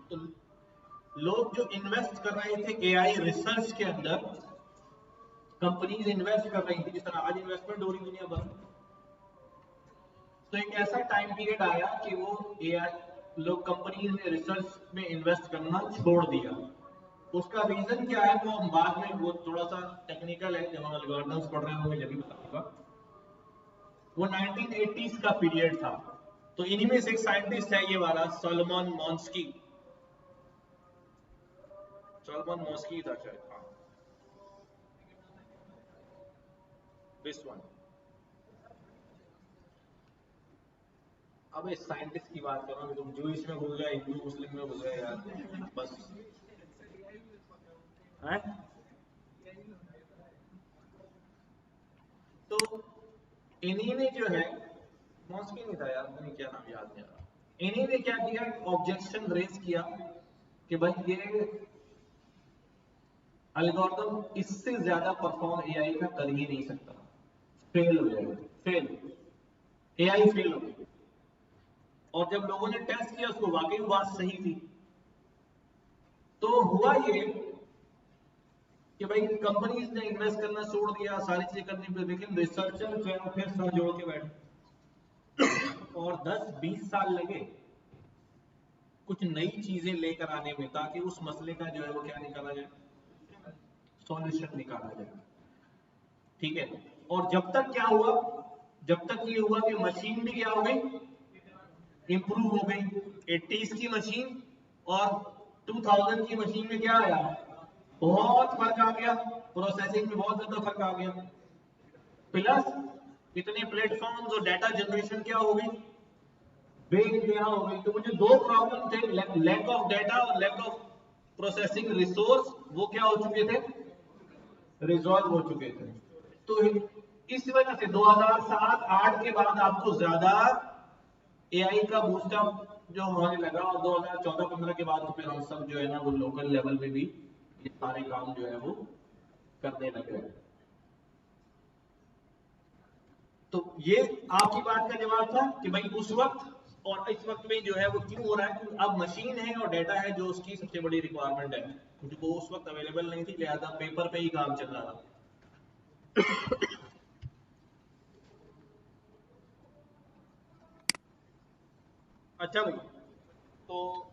तो लोग जो इन्वेस्ट कर रहे थे एआई रिसर्च के अंदर, कंपनीज इन्वेस्ट कर रही थी, जिस तरह आज इन्वेस्टमेंट हो रही दुनिया भर। तो एक ऐसा टाइम पीरियड आया कि वो एआई लोग, कंपनीज ने रिसर्च में इन्वेस्ट करना छोड़ दिया। उसका रीजन क्या है वो हम बाद में, वो थोड़ा सा टेक्निकल है, जब हम एल्गोरिथम्स पढ़ रहे होंगे जब भी बताऊंगा। वो 1980s का पीरियड था। तो इन्हीं में से एक साइंटिस्ट है ये वाला, सोलोमन मॉन्स्की। सोलोमन मॉन्स्की था शायद, हाँ, दिस वन। अब इस साइंटिस्ट की बात कर रहा हूँ, तुम जूइश में घुस गए, हिंदू मुस्लिम में घुस गए यार, बस है। तो इन्हीं ने जो है, मॉन्स्की नहीं था यार, मुझे क्या नाम याद नहीं आ रहा, इन्हीं ने क्या किया, ऑब्जेक्शन रेज किया कि भाई ये एल्गोरिथम इससे ज्यादा परफॉर्म एआई का कर ही नहीं सकता, फेल हो जाएगा, फेल, एआई फेल हो गई। और जब लोगों ने टेस्ट किया उसको वाकई बात सही थी। तो हुआ ये कि भाई कंपनीज ने इन्वेस्ट करना छोड़ दिया, सारी चीजें करनी पड़ी, लेकिन रिसर्चर जो है फिर सर जोड़ के बैठे और 10-20 साल लगे कुछ नई चीजें लेकर आने में, ताकि उस मसले का जो है वो क्या निकाला जाए, सॉल्यूशन निकाला जाए। ठीक है। और जब तक क्या हुआ, जब तक ये हुआ कि मशीन भी क्या हो गई, इंप्रूव हो गई। 80s की मशीन और 2000 की मशीन में क्या आया, बहुत फर्क आ गया, प्रोसेसिंग में बहुत ज्यादा फर्क आ गया। प्लस इतने प्लेटफॉर्म्स और डाटा जनरेशन क्या हो गई, बेइंतहा हो गई। तो मुझे दो प्रॉब्लम थे, लैक ऑफ डाटा और लैक ऑफ प्रोसेसिंग रिसोर्स, वो क्या हो चुके थे, रिजॉल्व हो चुके थे। तो इस वजह से 2007-8 के बाद आपको ज्यादा एआई का बूस्टअप जो होने लगा, और 2014-15 के बाद तो फिर हम सब जो है ना वो लोकल लेवल पे भी ये सारे काम जो है वो करने लगे। तो ये आपकी बात का जवाब था कि भाई उस वक्त और इस वक्त में जो है वो क्यों हो रहा है, क्योंकि अब मशीन है और डाटा है जो उसकी सबसे बड़ी रिक्वायरमेंट है, क्योंकि वो उस वक्त अवेलेबल नहीं थी, लिहाजा पेपर पे ही काम चल रहा था। अच्छा भाई, तो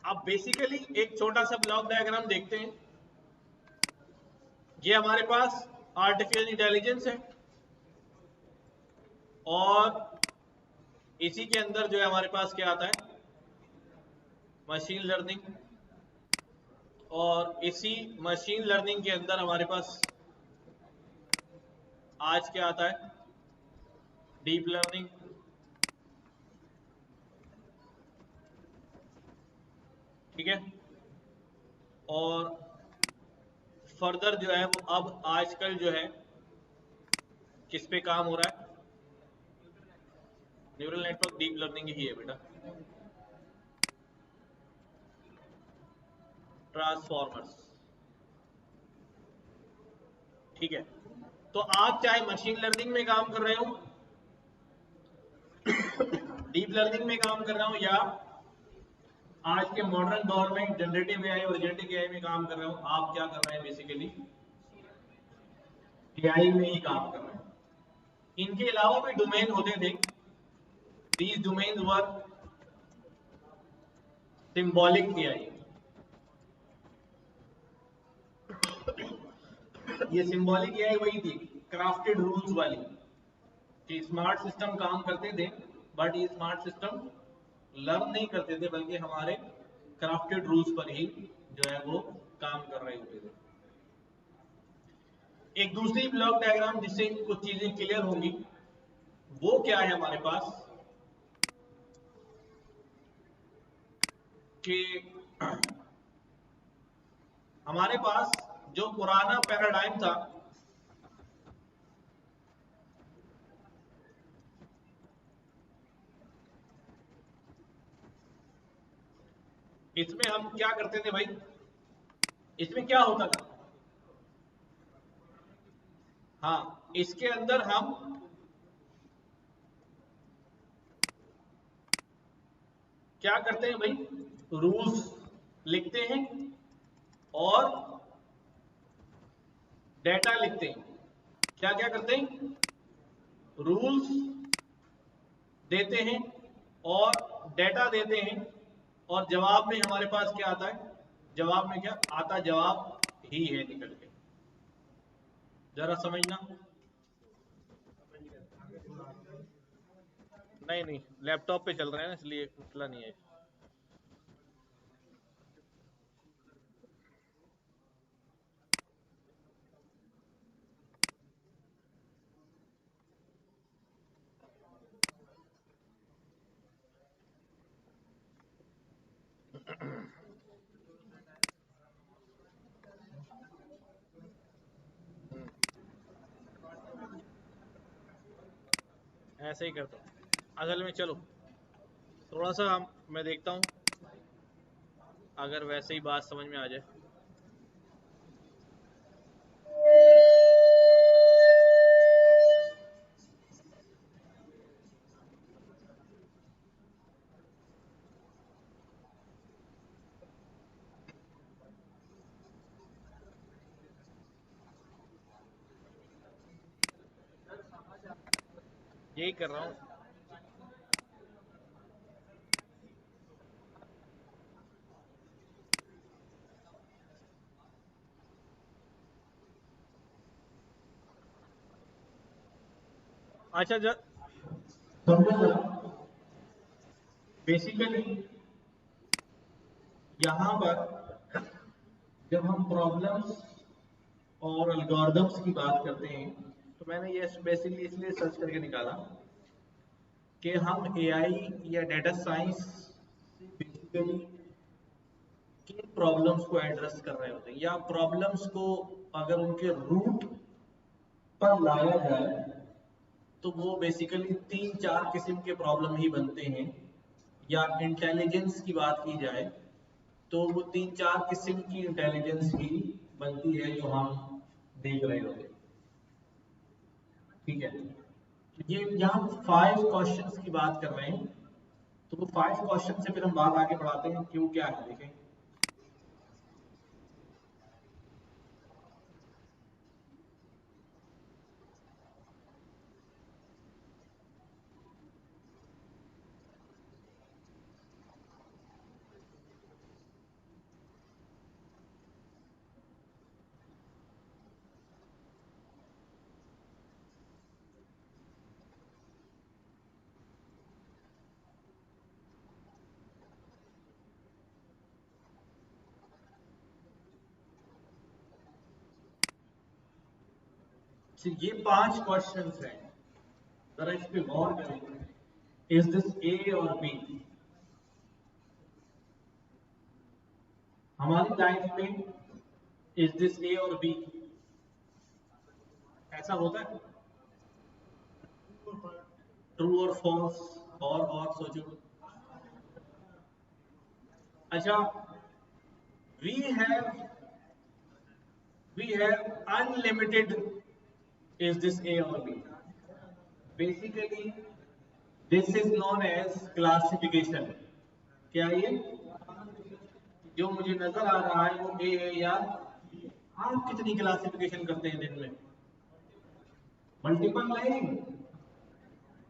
अब बेसिकली एक छोटा सा ब्लॉक डायग्राम देखते हैं। ये हमारे पास आर्टिफिशियल इंटेलिजेंस है और इसी के अंदर जो है हमारे पास क्या आता है, मशीन लर्निंग। और इसी मशीन लर्निंग के अंदर हमारे पास आज क्या आता है, डीप लर्निंग। ठीक है। और फर्दर जो है वो अब आजकल जो है किस पे काम हो रहा है, न्यूरल नेटवर्क डीप लर्निंग ही है बेटा, ट्रांसफॉर्मर्स। ठीक है। तो आप चाहे मशीन लर्निंग में काम कर रहे हो, डीप लर्निंग में काम कर रहे हो, या आज के मॉडर्न दौर में जनरेटिव एआई और एजेंटिक एआई में काम कर रहे हो, आप क्या कर रहे हैं, बेसिकली एआई में ही काम कर रहे हैं। इनके अलावा भी डोमेन होते थे, these domains were symbolic AI. ये सिंबॉलिक एआई वही थी, क्राफ्टेड रूल्स वाली, कि स्मार्ट सिस्टम काम करते थे, बट ये स्मार्ट सिस्टम लर्न नहीं करते थे, बल्कि हमारे क्राफ्टेड रूल्स पर ही जो है वो काम कर रहे होते थे। एक दूसरी ब्लॉक डायग्राम जिससे कुछ चीजें क्लियर होंगी, वो क्या है हमारे पास, कि हमारे पास जो पुराना पैराडाइम था, इसमें हम क्या करते थे भाई, इसमें क्या होता था, हाँ इसके अंदर हम क्या करते हैं भाई, रूल्स लिखते हैं और डेटा लिखते हैं। क्या क्या करते हैं, रूल्स देते हैं और डेटा देते हैं, और जवाब में हमारे पास क्या आता है, जवाब में क्या आता, जवाब ही है निकल के। जरा समझना। नहीं नहीं, लैपटॉप पे चल रहे हैं ना, इसलिए मसला नहीं है। ऐसे ही करता हूँ असल में। चलो थोड़ा सा मैं देखता हूँ अगर वैसे ही बात समझ में आ जाए। यही कर रहा हूँ। अच्छा समझो जरा, बेसिकली यहाँ पर जब हम प्रॉब्लम्स और एल्गोरिदम्स की बात करते हैं तो मैंने ये बेसिकली इसलिए सर्च करके निकाला कि हम एआई या डेटा साइंस बेसिकली किन प्रॉब्लम्स को एड्रेस कर रहे होते हैं, या प्रॉब्लम्स को अगर उनके रूट पर लाया जाए तो वो बेसिकली 3-4 किस्म के प्रॉब्लम ही बनते हैं। या इंटेलिजेंस की बात की जाए तो वो 3-4 किस्म की इंटेलिजेंस ही बनती है जो हम देख रहे होते हैं। ठीक है, तो ये यहाँ 5 क्वेश्चंस की बात कर रहे हैं, तो वो 5 क्वेश्चन से फिर हम बात आगे बढ़ाते हैं कि वो क्या है। देखें, तो ये 5 क्वेश्चंस हैं, जरा इस पे गौर करें। इज दिस ए और बी? हमारी लाइफ में इज दिस ए और बी ऐसा होता है, ट्रू और फॉल्स? और सोचो। अच्छा, we have unlimited is this A और B? Basically this is known as classification. क्या ये जो मुझे नजर आ रहा है वो ए है या? आप कितनी क्लासिफिकेशन करते हैं दिन में? मल्टीपल नहीं,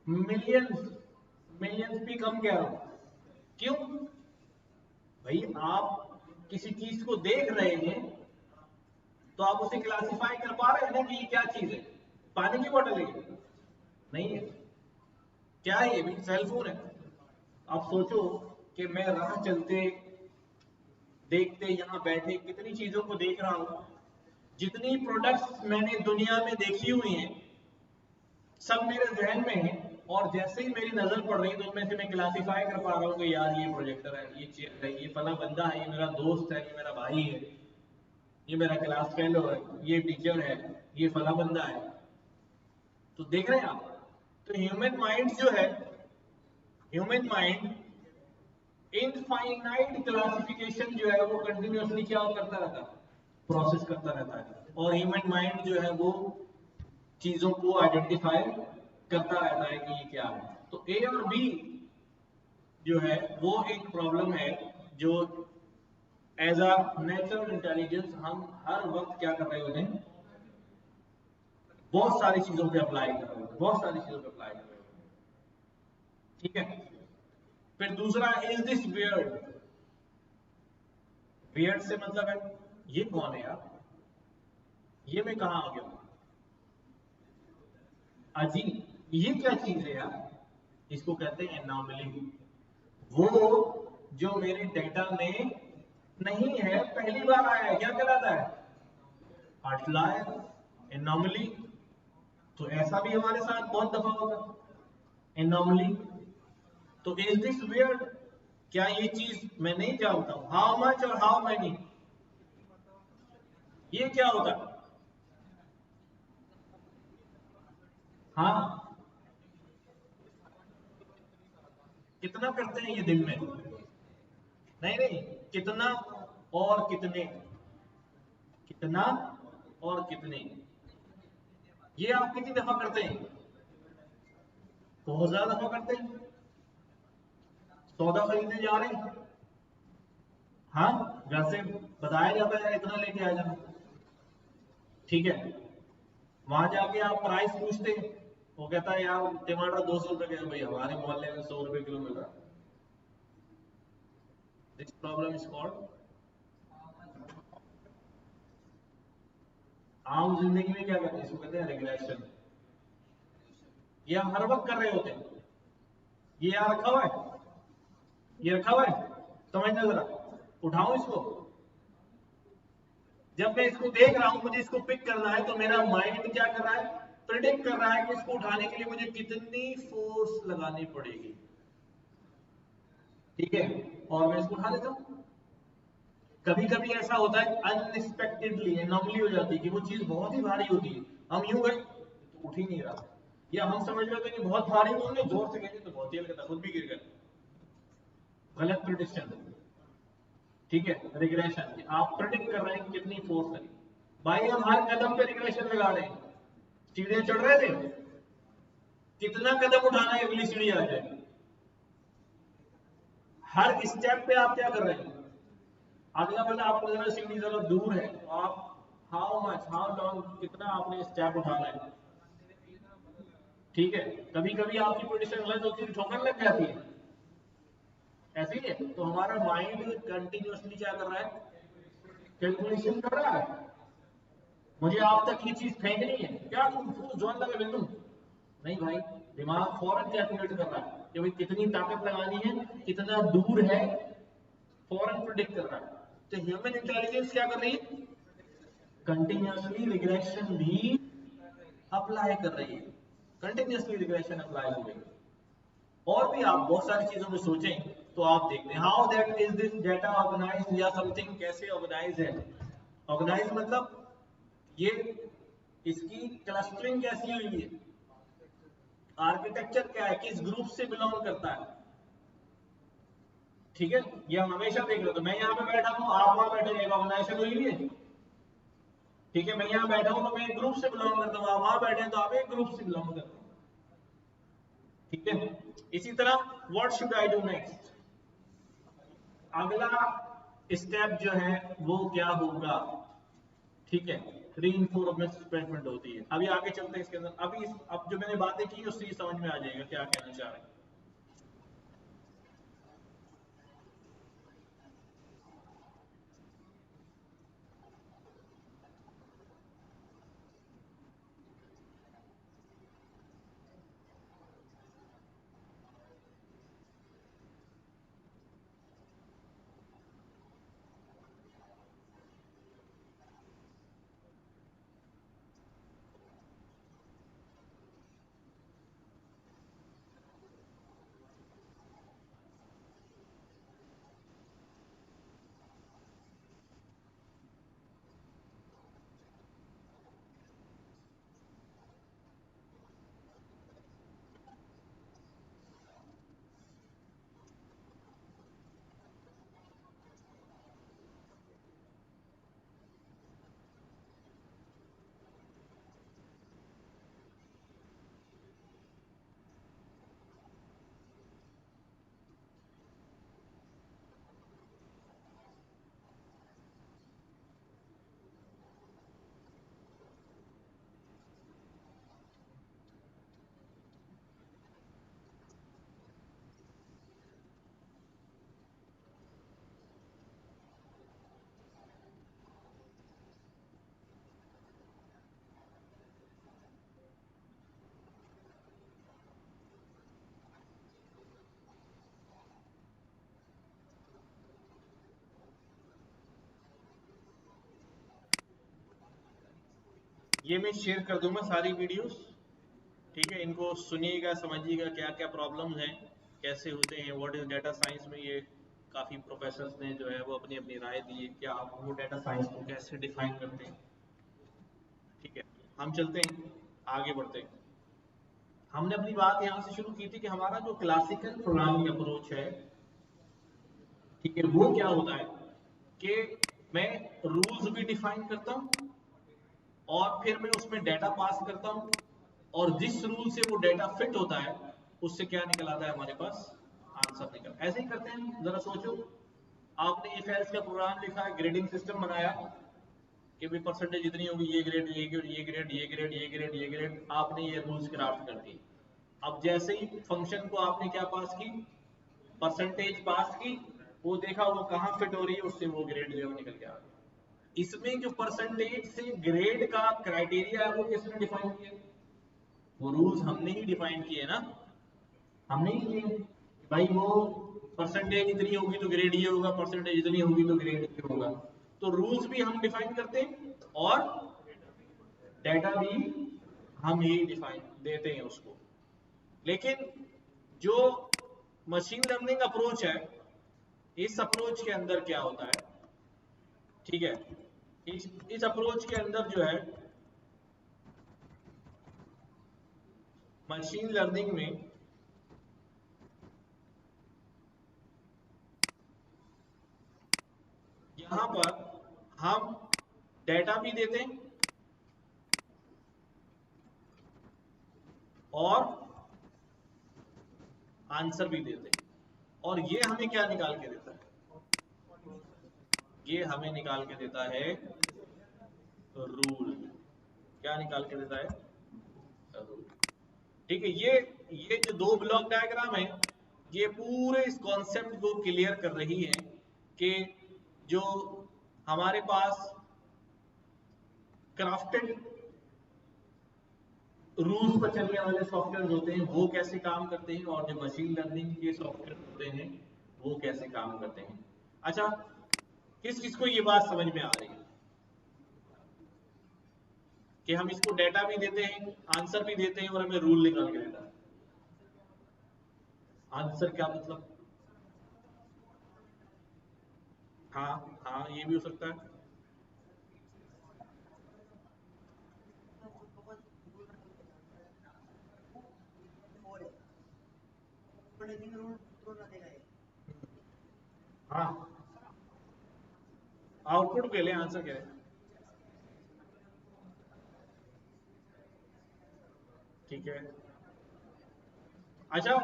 मिलियंस। मिलियंस भी कम कह रहा हूं। क्यों भाई? आप किसी चीज को देख रहे हैं तो आप उसे क्लासिफाई कर पा रहे हैं ना कि ये क्या चीज है? पानी की बोतल है? नहीं है। क्या है? ये भी सेलफोन है। आप सोचो कि मैं राह चलते देखते यहाँ बैठे कितनी चीजों को देख रहा हूं। जितनी प्रोडक्ट्स मैंने दुनिया में देखी हुई हैं सब मेरे जहन में है, और जैसे ही मेरी नजर पड़ रही है तो उनमें से मैं क्लासिफाई कर पा रहा हूँ कि यार ये प्रोजेक्टर है, ये चेयर है, ये फला बंदा है, ये मेरा दोस्त है, ये मेरा भाई है, ये मेरा क्लास फेलो है, ये टीचर है, ये फला बंदा है। तो देख रहे हैं आप? तो ह्यूमन माइंड इनफाइनाइट क्लासिफिकेशन जो है वो कंटिन्यूअसली क्या करता रहता है? प्रोसेस करता रहता है। और ह्यूमन माइंड जो है वो चीजों को आइडेंटिफाई करता रहता है कि ये क्या है। तो ए और बी जो है वो एक प्रॉब्लम है जो एज अ नेचुरल इंटेलिजेंस हम हर वक्त क्या कर रहे होते हैं? बहुत सारी चीजों पे अप्लाई कर रहे होते हैं, बहुत सारी चीजों पे अप्लाई कर रहे होते हैं। ठीक है, फिर दूसरा, इज दिस वियर्ड? वियर्ड से मतलब है ये कौन है यार, ये मैं कहाँ आ गया? अजीब, ये क्या चीज है यार? इसको कहते हैं एनॉमली। वो जो मेरे डेटा में नहीं है, पहली बार आया है, क्या कहलाता है? Outlier, anomaly. तो ऐसा भी हमारे साथ बहुत दफा होता है, एनॉमली। तो इज दिस वियर्ड? क्या ये चीज मैं नहीं जानता हूं? हाउ मच और हाउ मैनी, ये क्या होता है? हाँ, कितना करते हैं ये दिन में? नहीं नहीं, कितना और कितने, कितना और कितने, ये आप कितनी दफा करते हैं? बहुत ज्यादा दफा करते हैं। सौदा खरीदने जा रहे हैं, हाँ, घर से बताया जाता है इतना लेके आ जाना, ठीक है। वहां जाके आप प्राइस पूछते हैं, वो कहता है यार टमाटर 200 रुपए के, भाई हमारे मोहल्ले में 100 रुपए किलो मिल रहा है। दिस प्रॉब्लम इज कॉल्ड, आम जिंदगी में क्या कहते हैं इसको, कहते हैं रेगुलेशन। ये हम हर वक्त कर रहे होते हैं। ये यहाँ रखा हुआ है, ये रखा हुआ है, समझना जरा, उठाऊं इसको? जब मैं इसको देख रहा हूं, मुझे इसको पिक करना है, तो मेरा माइंड क्या कर रहा है, प्रिडिक्ट कर रहा है कि इसको उठाने के लिए मुझे कितनी फोर्स लगानी पड़ेगी, ठीक है, और मैं इसको उठा लेता हूं। कभी कभी ऐसा होता है अनएक्सपेक्टेडली, एनॉमली हो जाती है कि वो चीज बहुत ही भारी होती है, हम यूं गए तो उठ ही नहीं रहा, या हम समझ रहे थे कि बहुत भारी बोल रहे, जोर से कहेंगे तो बहुत ही हल्का था, खुद भी गिर गए। गलत प्रिडिक्शन, ठीक है, रिग्रेशन, आप प्रिडिक्ट कर रहे हैं कि कितनी फोर्स लगी। भाई हम हर कदम पे रिग्रेशन लगा रहे हैं। सीढ़ियां चढ़ रहे थे, कितना कदम उठाना है अगली सीढ़ी आ जाए, हर स्टेप पे आप क्या कर रहे हैं, अगला वाला आपको जरा सीढ़ी जरा दूर है तो आप हाउ मच, हाउ लॉन्ग, कितना आपने स्टेप उठाना है, ठीक है। कभी कभी आपकी पोजीशन गलत होती है, ठोकर लग जाती है, ऐसे ही है। तो हमारा माइंड कंटिन्यूअसली क्या कर रहा है, कैलकुलेशन कर रहा है, मुझे आप तक ये चीज फेंकनी है, क्या तुम जोन लगा बिल्कुल नहीं भाई, दिमाग फौरन कैलकुलेट कर रहा है कि भाई कितनी ताकत लगानी है, कितना दूर है, फौरन प्रिडिक्ट कर रहा है। तो ह्यूमन इंटेलिजेंस क्या कर रही है, कंटिन्यूअसली रिग्रेशन भी अप्लाई कर रही है, कंटिन्यूअसली रिग्रेशन अप्लाई हो रही है। और भी आप बहुत सारी चीजों में सोचें तो आप देखते हैं how that is this data organise, या समथिंग कैसे ऑर्गेनाइज है। ऑर्गेनाइज मतलब ये, इसकी क्लस्टरिंग कैसी हुई है, आर्किटेक्चर क्या है, किस ग्रुप से बिलोंग करता है, ठीक है। ये हम हमेशा देख रहे, तो मैं यहाँ पे बैठा हूँ, आप वहां बैठे, एक ऑर्गेनाइजेशन हुई है, ठीक है। मैं यहाँ बैठा हूँ तो मैं एक ग्रुप से बिलोंग करता हूँ, आप वहां बैठे हैं तो आप एक ग्रुप से बिलोंग करते हैं, ठीक है। इसी तरह what should I do next, अगला स्टेप जो है वो क्या होगा, ठीक है। रीइंफोर्समेंट होती है। अभी आगे चलते हैं इसके अंदर, अभी अब जो मैंने बातें की उससे समझ में आ जाएगा क्या कहना चाह रहे हैं। ये मैं शेयर कर दूंगा सारी वीडियोस, ठीक है। इनको सुनिएगा, समझिएगा क्या क्या प्रॉब्लम्स हैं, कैसे होते हैं, व्हाट इज डेटा साइंस में। ये काफ़ी प्रोफेसर्स ने जो है वो अपनी अपनी राय दी है कि आप वो डेटा साइंस को कैसे डिफाइन करते हैं, ठीक है। हम चलते हैं, आगे बढ़ते हैं। हमने अपनी बात यहां से शुरू की थी कि हमारा जो क्लासिकल प्रोग्रामिंग अप्रोच है, ठीक है, वो क्या होता है कि मैं रूल्स भी डिफाइन करता हूं और फिर मैं उसमें डेटा पास करता हूं, और जिस रूल से वो डेटा फिट होता है उससे क्या निकल आता है हमारे पास, आंसर निकल। ऐसे ही करते हैं, जरा सोचो, आपने इफ एल्स का प्रोग्राम लिखा है, ग्रेडिंग सिस्टम बनाया कि भाई परसेंटेज इतनी होगी, ये ग्रेड, ये ग्रेड, ये ग्रेड, ये ग्रेड, ये ग्रेड, ये ग्रेड, आपने ये रूल्स क्राफ्ट कर दिए। अब जैसे ही फंक्शन को आपने क्या पास की, परसेंटेज पास की, वो देखा वो कहाँ फिट हो रही है, उससे वो ग्रेड जो है निकल के आ गया। इसमें जो परसेंटेज से ग्रेड का क्राइटेरिया है वो किसने डिफाइन किया, वो रूल्स हमने ही डिफाइन किए ना, हमने ही किए। भाई वो परसेंटेज इतनी होगी तो ग्रेड ये होगा, परसेंटेज इतनी होगी तो ग्रेड ये होगा। तो रूल्स भी हम डिफाइन करते हैं और डेटा भी हम ही डिफाइन देते हैं उसको। लेकिन जो मशीन लर्निंग अप्रोच है, इस अप्रोच के अंदर क्या होता है, ठीक है, इस अप्रोच के अंदर जो है मशीन लर्निंग में यहां पर हम डेटा भी देते हैं और आंसर भी देते हैं, और ये हमें क्या निकाल के देता है, ये हमें निकाल के देता है रूल। क्या निकाल के देता है, रूल। ठीक है, ये जो दो ब्लॉक डायग्राम है, ये पूरे इस कॉन्सेप्ट को क्लियर कर रही है कि जो हमारे पास क्राफ्टेड रूल्स पर चलने वाले सॉफ्टवेयर होते हैं वो कैसे काम करते हैं, और जो मशीन लर्निंग के सॉफ्टवेयर होते हैं वो कैसे काम करते हैं। अच्छा, किस किस को ये बात समझ में आ रही है कि हम इसको डेटा भी देते हैं, आंसर भी देते हैं और हमें रूल निकाल के देता है। आंसर क्या मतलब, हाँ हाँ, ये भी हो सकता है। हाँ, आउटपुट के लिए आंसर क्या है, ठीक है। अच्छा,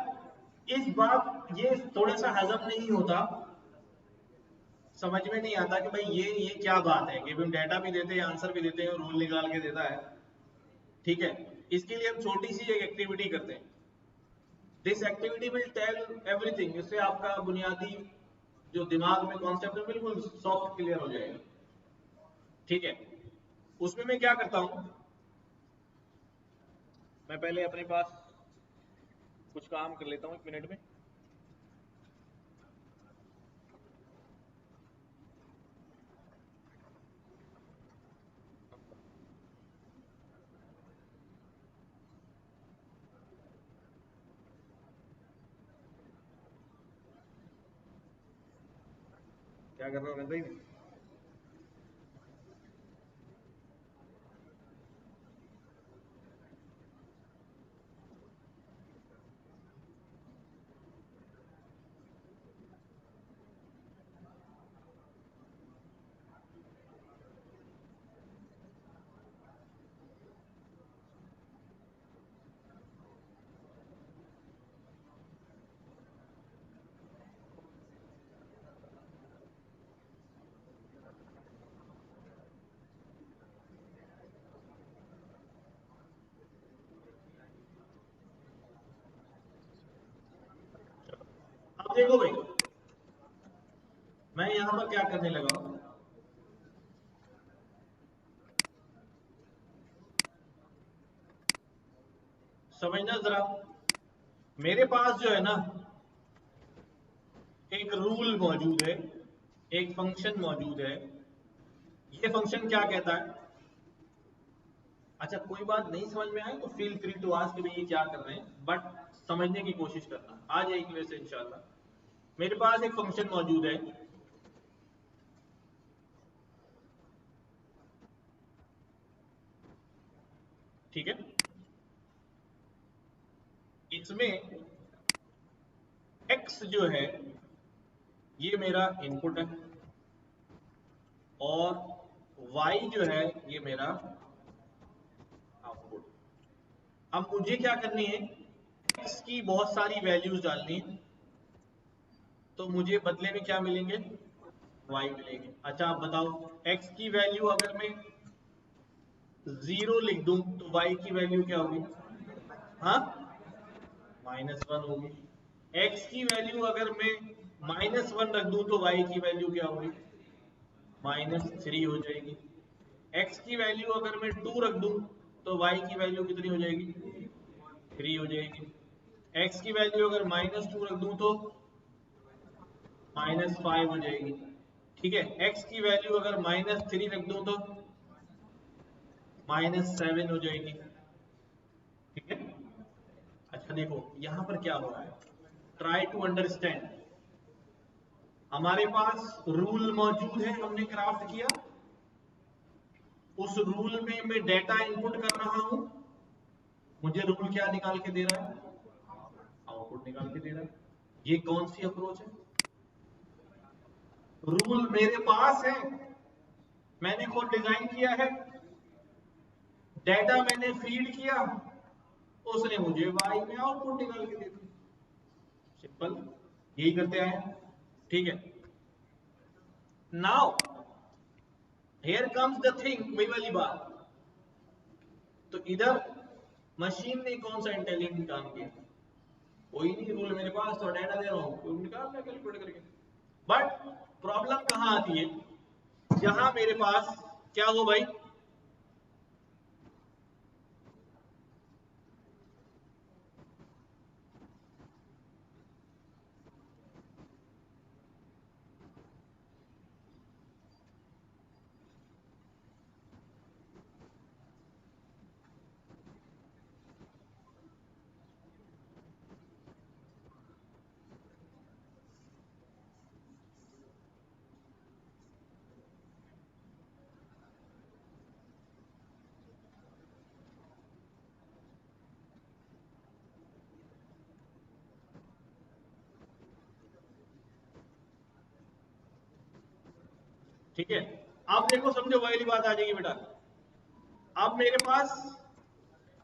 इस बात ये थोड़ा सा हजम नहीं होता, समझ में नहीं आता कि भाई ये क्या बात है कि हम डेटा भी देते हैं, आंसर भी देते हैं और रूल निकाल के देता है, ठीक है। इसके लिए हम छोटी सी एक एक्टिविटी करते हैं। This activity will tell everything, इससे आपका बुनियादी जो दिमाग में कॉन्सेप्ट है बिल्कुल सॉफ्ट क्लियर हो जाएगा, ठीक है। उसमें मैं क्या करता हूं, मैं पहले अपने पास कुछ काम कर लेता हूं, 1 मिनट में। क्या कर रहा हूँ भाई, अब देखो भाई, मैं यहां पर क्या करने लगा हूं, समझना जरा। मेरे पास जो है ना एक रूल मौजूद है, एक फंक्शन मौजूद है। ये फंक्शन क्या कहता है, अच्छा कोई बात नहीं समझ में आए तो फील फ्री टू आस्क कि ये क्या कर रहे हैं, बट समझने की कोशिश करना, आ जाएगी वैसे इंशाल्लाह। मेरे पास एक फंक्शन मौजूद है, ठीक है। इसमें x जो है ये मेरा इनपुट है और y जो है ये मेरा आउटपुट। अब मुझे क्या करनी है, x की बहुत सारी वैल्यूज डालनी है, तो मुझे बदले में क्या मिलेंगे, y मिलेंगे। अच्छा आप बताओ, x की वैल्यू अगर मैं 0 लिख दूं तो y की वैल्यू क्या होगी, हाँ -1 होगी। x की वैल्यू अगर मैं -1 रख दूं तो y की वैल्यू क्या होगी, -3 हो जाएगी। x की वैल्यू अगर मैं 2 रख दूं तो y की वैल्यू कितनी हो जाएगी, 3 हो जाएगी। x की वैल्यू अगर -2 रख दूं तो -5 हो जाएगी। ठीक है, x की वैल्यू अगर -3 रख दूं तो -7 हो जाएगी। ठीक है, अच्छा देखो यहां पर क्या हो रहा है, ट्राई टू अंडरस्टैंड। हमारे पास रूल मौजूद है, हमने क्राफ्ट किया, उस रूल में मैं डेटा इनपुट कर रहा हूं, मुझे रूल क्या निकाल के दे रहा है, आउटपुट निकाल के दे रहा है। ये कौन सी अप्रोच है, रूल मेरे पास है, मैंने खुद डिजाइन किया है, डेटा मैंने फीड किया, उसने मुझे वाई में आउटपुट निकाल के दे दिया। सिंपल, यही करते आए। ठीक है, now here comes the thing, वही वाली बात। तो इधर मशीन ने कौन सा इंटेलिजेंट काम किया, कोई नहीं, रूल मेरे पास तो डेटा दे रहा हूं, कोई निकाल मैं कैलकुलेट करके। बट प्रॉब्लम कहां आती है, जहां मेरे पास क्या हो भाई, ठीक है, अब देखो समझो वाली बात आ जाएगी बेटा। अब मेरे पास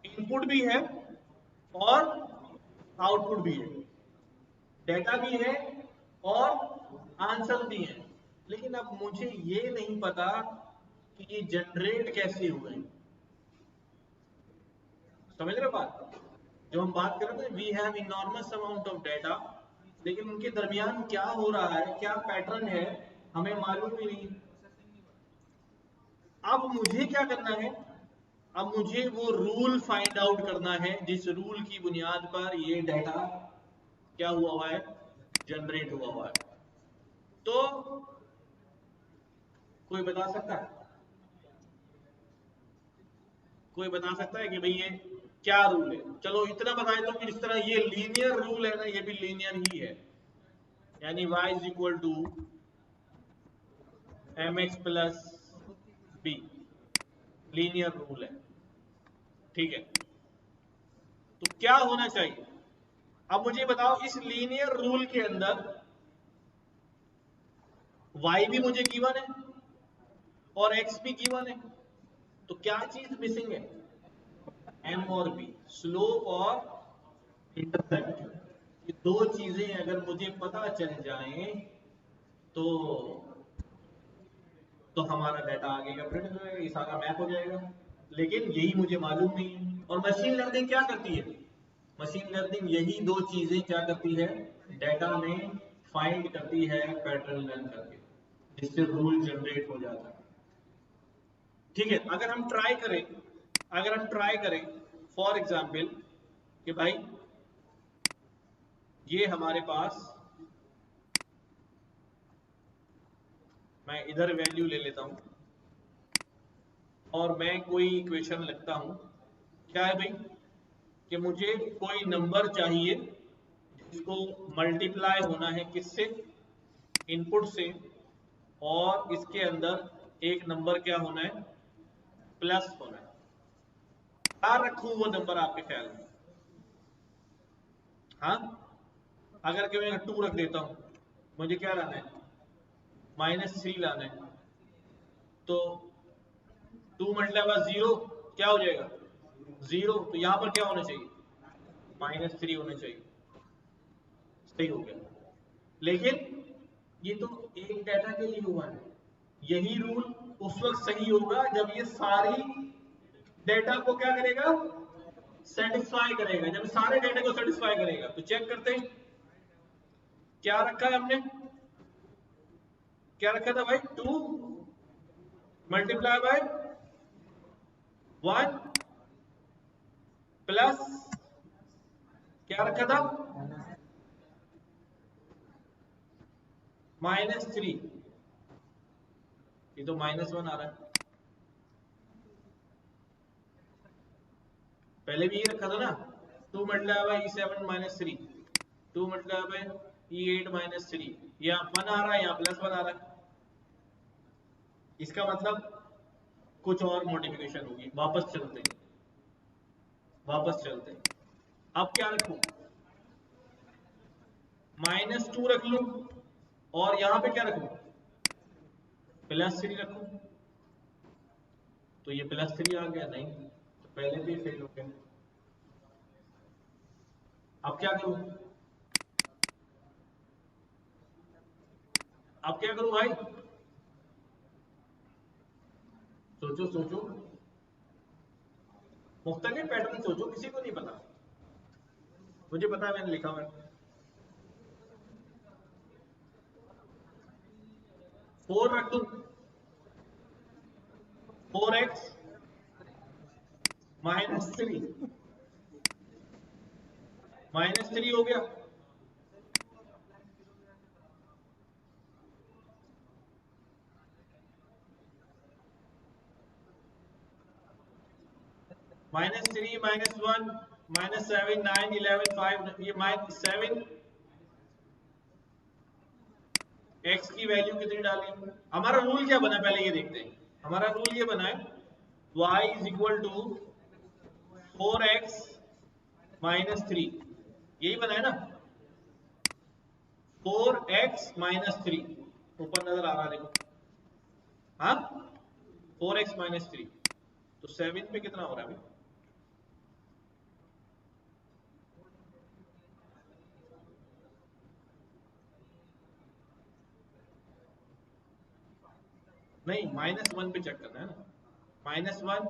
इनपुट भी है और आउटपुट भी है, डेटा भी है और आंसर भी है, लेकिन अब मुझे ये नहीं पता कि ये जनरेट कैसे हुए। समझ रहे हो बात, जो हम बात कर रहे थे, we have enormous amount of data, लेकिन उनके दरमियान क्या हो रहा है, क्या पैटर्न है, हमें मालूम ही नहीं। अब मुझे क्या करना है, अब मुझे वो रूल फाइंड आउट करना है जिस रूल की बुनियाद पर ये डेटा क्या हुआ है, जनरेट हुआ है। तो कोई बता सकता है, कोई बता सकता है कि भाई ये क्या रूल है, चलो इतना बताए दो कि जिस तरह ये लीनियर रूल है ना, ये भी लीनियर ही है, यानी y is equal to mx plus b, linear rule है। ठीक है, तो क्या होना चाहिए, अब मुझे बताओ इस लीनियर रूल के अंदर y भी मुझे गिवन है और x भी गिवन है, तो क्या चीज मिसिंग है, m और b, स्लोप और इंटरसेप्ट। ये दो चीजें अगर मुझे पता चल जाएं तो हमारा डाटा आगे का प्रिंट हो जाएगा, ये सारा मैप हो जाएगा, लेकिन यही मुझे मालूम नहीं है। और मशीन लर्निंग क्या करती है, मशीन लर्निंग यही दो चीजें क्या करती है, डेटा में फाइंड करती है पैटर्न लर्न करके, जिससे रूल जनरेट हो जाता है। ठीक है, अगर हम ट्राई करें, अगर हम ट्राई करें फॉर एग्जाम्पल कि भाई ये हमारे पास, मैं इधर वैल्यू ले लेता हूं और मैं कोई इक्वेशन लिखता हूं, क्या है भाई कि मुझे कोई नंबर चाहिए जिसको मल्टीप्लाई होना है किससे, इनपुट से, और इसके अंदर एक नंबर क्या होना है, प्लस होना है। क्या रखूं वो नंबर आपके ख्याल में, हाँ, अगर कि मैं 2 रख देता हूं, मुझे क्या लाना है, -3 लाना है, तो 2 मल्टीप्लाई बाय 0 क्या हो जाएगा, 0। तो यहां पर क्या होना चाहिए, -3 होना चाहिए। सही हो गया। लेकिन ये तो एक डाटा के लिए हुआ है, यही रूल उस वक्त सही होगा जब ये सारी डेटा को क्या करेगा, सेटिस्फाई करेगा। जब सारे डेटा को सेटिस्फाई करेगा तो चेक करते हैं क्या रखा है हमने, क्या रखा था भाई, 2 मल्टीप्लाई बाय 1 प्लस क्या रखा था, -3। ये तो -1 आ रहा है, पहले भी ये रखा था ना, 2 multiply bye E7 -3, 2 multiply bye E8 -3, या 1 आ रहा है या +1 आ रहा है। इसका मतलब कुछ और मॉडिफिकेशन होगी। वापस चलते हैं, वापस चलते हैं। अब क्या रखूं, -2 रख लूं, और यहां पे क्या रखूं, +3 रखूं। तो ये +3 आ गया, नहीं तो पहले भी फेल हो गया। अब क्या करूं, अब क्या करूं भाई, सोचो सोचो, मुख्तलिफ पैटर्न सोचो, किसी को नहीं पता, मुझे पता है, मैंने लिखा हुआ है। 4 रख दूं, 4x -3, -3 हो गया। -3 -1 -7 9 11 5, ये -7 x की वैल्यू कितनी डाली। हमारा रूल क्या बना, पहले ये देखते हैं। हमारा रूल ये बना है, y is equal to 4x -3, यही बना है ना, 4x -3 ऊपर नजर आ रहा है, देखो, हाँ, 4x -3, तो 7 पे कितना हो रहा है अभी, नहीं -1 पे चेक करना है ना, -1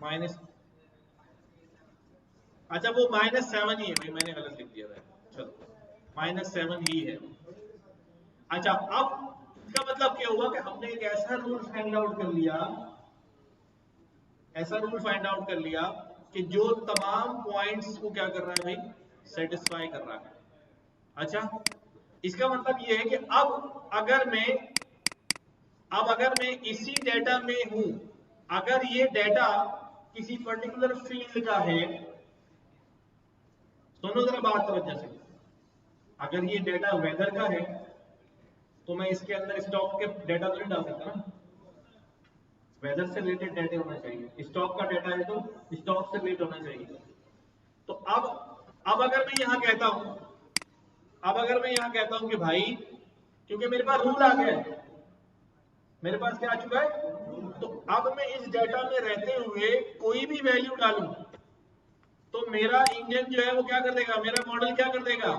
माइनस, अच्छा वो -7 ही है भाई, मैंने गलत लिख दिया था, चलो -7 ही है। अच्छा, अब इसका मतलब क्या हुआ कि हमने एक ऐसा रूल फाइंड आउट कर लिया, ऐसा रूल फाइंड आउट कर लिया कि जो तमाम पॉइंट्स को क्या कर रहा है भाई, सेटिस्फाई कर रहा है। अच्छा, इसका मतलब ये है कि अब अगर मैं इसी डेटा में हूं, अगर ये डेटा किसी पर्टिकुलर फील्ड का है, सुनो जरा बात तवज्जो से, अगर ये डेटा वेदर का है तो मैं इसके अंदर स्टॉक के डेटा तो नहीं डाल सकता ना, वेदर से रिलेटेड डेटा होना चाहिए। स्टॉक का डेटा है तो स्टॉक से रिलेटेड होना चाहिए। तो अब अगर मैं यहां कहता हूं, अब अगर मैं यहां कहता हूं कि भाई, क्योंकि मेरे पास रूल आ गया है, मेरे पास क्या आ चुका है, तो अब मैं इस डेटा में रहते हुए कोई भी वैल्यू डालूं तो मेरा इंजन जो है वो क्या कर देगा, मेरा मॉडल क्या कर देगा,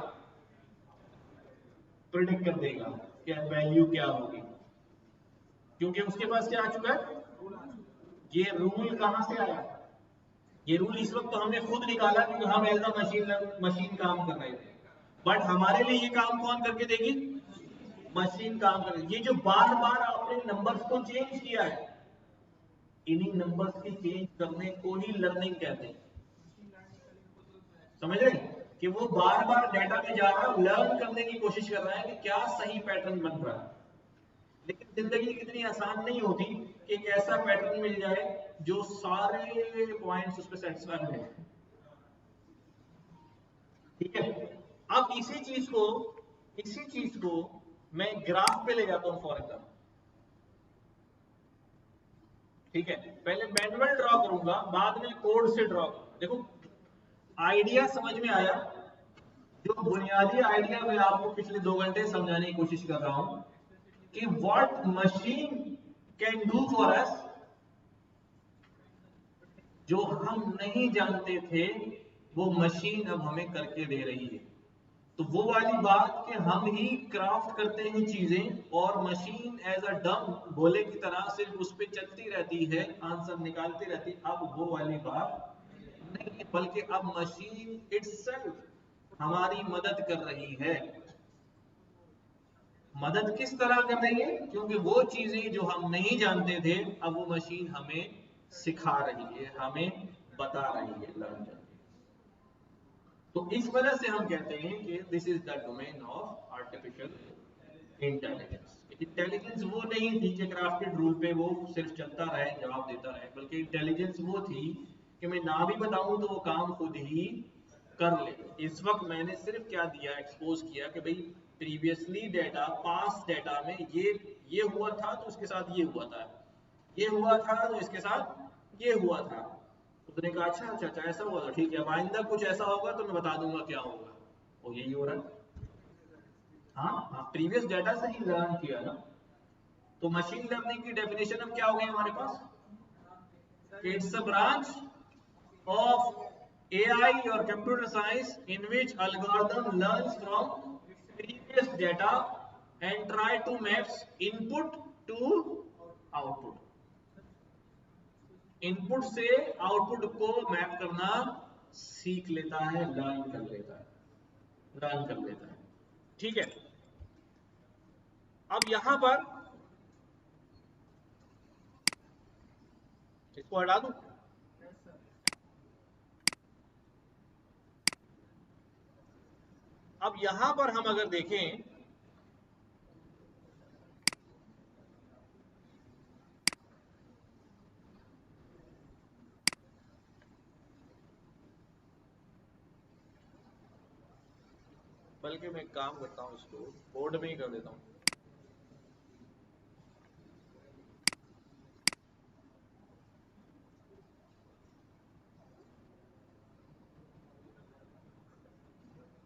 प्रिडिक्ट कर देगा कि वैल्यू क्या होगी, क्योंकि उसके पास क्या आ चुका है, ये रूल कहां से आया, ये रूल इस वक्त तो हमने खुद निकाला क्योंकि हम एज अ मशीन काम कर रहे थे, बट हमारे लिए ये काम कौन करके देगी, मशीन काम कर रही है। ये जो बार बार आपने नंबर्स को चेंज किया है, इन्हीं नंबर्स के चेंज करने को ही लर्निंग कहते हैं। समझ रहे कि वो बार बार डाटा में जा रहा है, लर्न करने की कोशिश कर रहा है कि क्या सही पैटर्न बन रहा है। लेकिन जिंदगी कितनी आसान नहीं होती कि एक ऐसा पैटर्न मिल जाए जो सारे पॉइंट्स उस पर सेटिस्फाई हो। ठीक है, अब इसी चीज को मैं ग्राफ पे ले जाता हूं फॉर एग्जाम्पल। ठीक है, पहले मैनुअल ड्रॉ करूंगा, बाद में कोड से ड्रॉ करूंगा। देखो, आइडिया समझ में आया? जो बुनियादी आइडिया मैं आपको पिछले 2 घंटे समझाने की कोशिश कर रहा हूं कि what machine can do for us, जो हम नहीं जानते थे वो मशीन अब हमें करके दे रही है। तो वो वाली बात कि हम ही क्राफ्ट करते हैं चीजें और मशीन एज अ डम भोले की तरह सिर्फ उस पर चलती रहती है, आंसर निकालती रहती, अब वो वाली बात नहीं, बल्कि अब मशीन इटसेल्फ हमारी मदद कर रही है। मदद किस तरह कर रही है? क्योंकि वो चीजें जो हम नहीं जानते थे अब वो मशीन हमें सिखा रही है, हमें बता रही है, लर्न करके। तो इस वजह से हम कहते हैं कि this is the domain of artificial intelligence. Intelligence वो नहीं थी कि क्राफ्टेड रूल पे वो सिर्फ चलता रहे, जवाब देता रहे, बल्कि इंटेलिजेंस वो थी कि मैं ना भी बताऊं तो वो काम खुद ही कर ले। इस वक्त मैंने सिर्फ क्या दिया, एक्सपोज किया कि भाई प्रीवियसली डेटा, पास्ट डेटा में ये हुआ था तो उसके साथ ये हुआ था, ये हुआ था तो इसके साथ ये हुआ था। उसने कहा अच्छा अच्छा अच्छा ऐसा हुआ था, ठीक है, अब आइंदा कुछ ऐसा होगा तो मैं बता दूंगा क्या होगा, और यही हो रहा है। हाँ हाँ, प्रीवियस डेटा से ही लर्न किया ना। तो मशीन लर्निंग की डेफिनेशन अब क्या हो गई हमारे पास? It's a branch of AI or computer science in which algorithm learns from previous data and try to maps input to output. Input से आउटपुट को मैप करना सीख लेता है, लर्न कर लेता है, लर्न कर लेता है। ठीक है, अब यहां पर इसको हटा दूं। अब यहां पर हम अगर देखें बल्कि मैं एक काम करता हूं, इसको बोर्ड में ही कर देता हूं।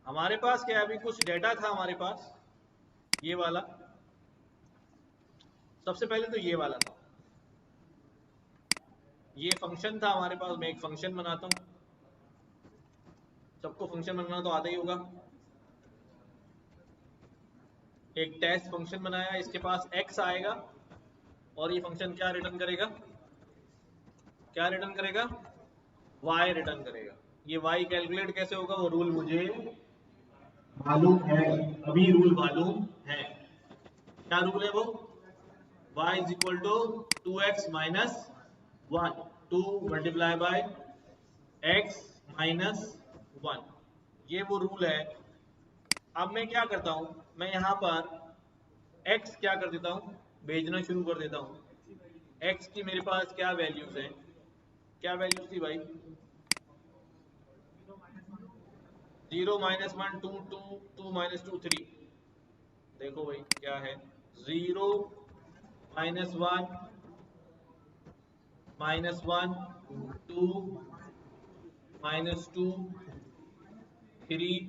हमारे पास क्या अभी कुछ डेटा था हमारे पास, ये वाला, सबसे पहले तो ये वाला था, ये फंक्शन था हमारे पास। मैं एक फंक्शन बनाता हूं, सबको फंक्शन बनाना तो आता ही होगा। एक टेस्ट फंक्शन बनाया, इसके पास x आएगा और ये फंक्शन क्या रिटर्न करेगा, क्या रिटर्न करेगा, y रिटर्न करेगा। ये y कैलकुलेट कैसे होगा, वो रूल मुझे मालूम है, अभी रूल मालूम है। क्या रूल है वो? y is equal to 2x minus 1, 2 multiply by x minus 1, ये वो रूल है। अब मैं क्या करता हूं, मैं यहां पर x क्या कर देता हूं, भेजना शुरू कर देता हूं। x की मेरे पास क्या वैल्यूज है, क्या वैल्यूज थी भाई? 0 माइनस 1 2 2 2 माइनस 2 3। देखो भाई क्या है, 0 माइनस 1 माइनस 1 2 माइनस 2 3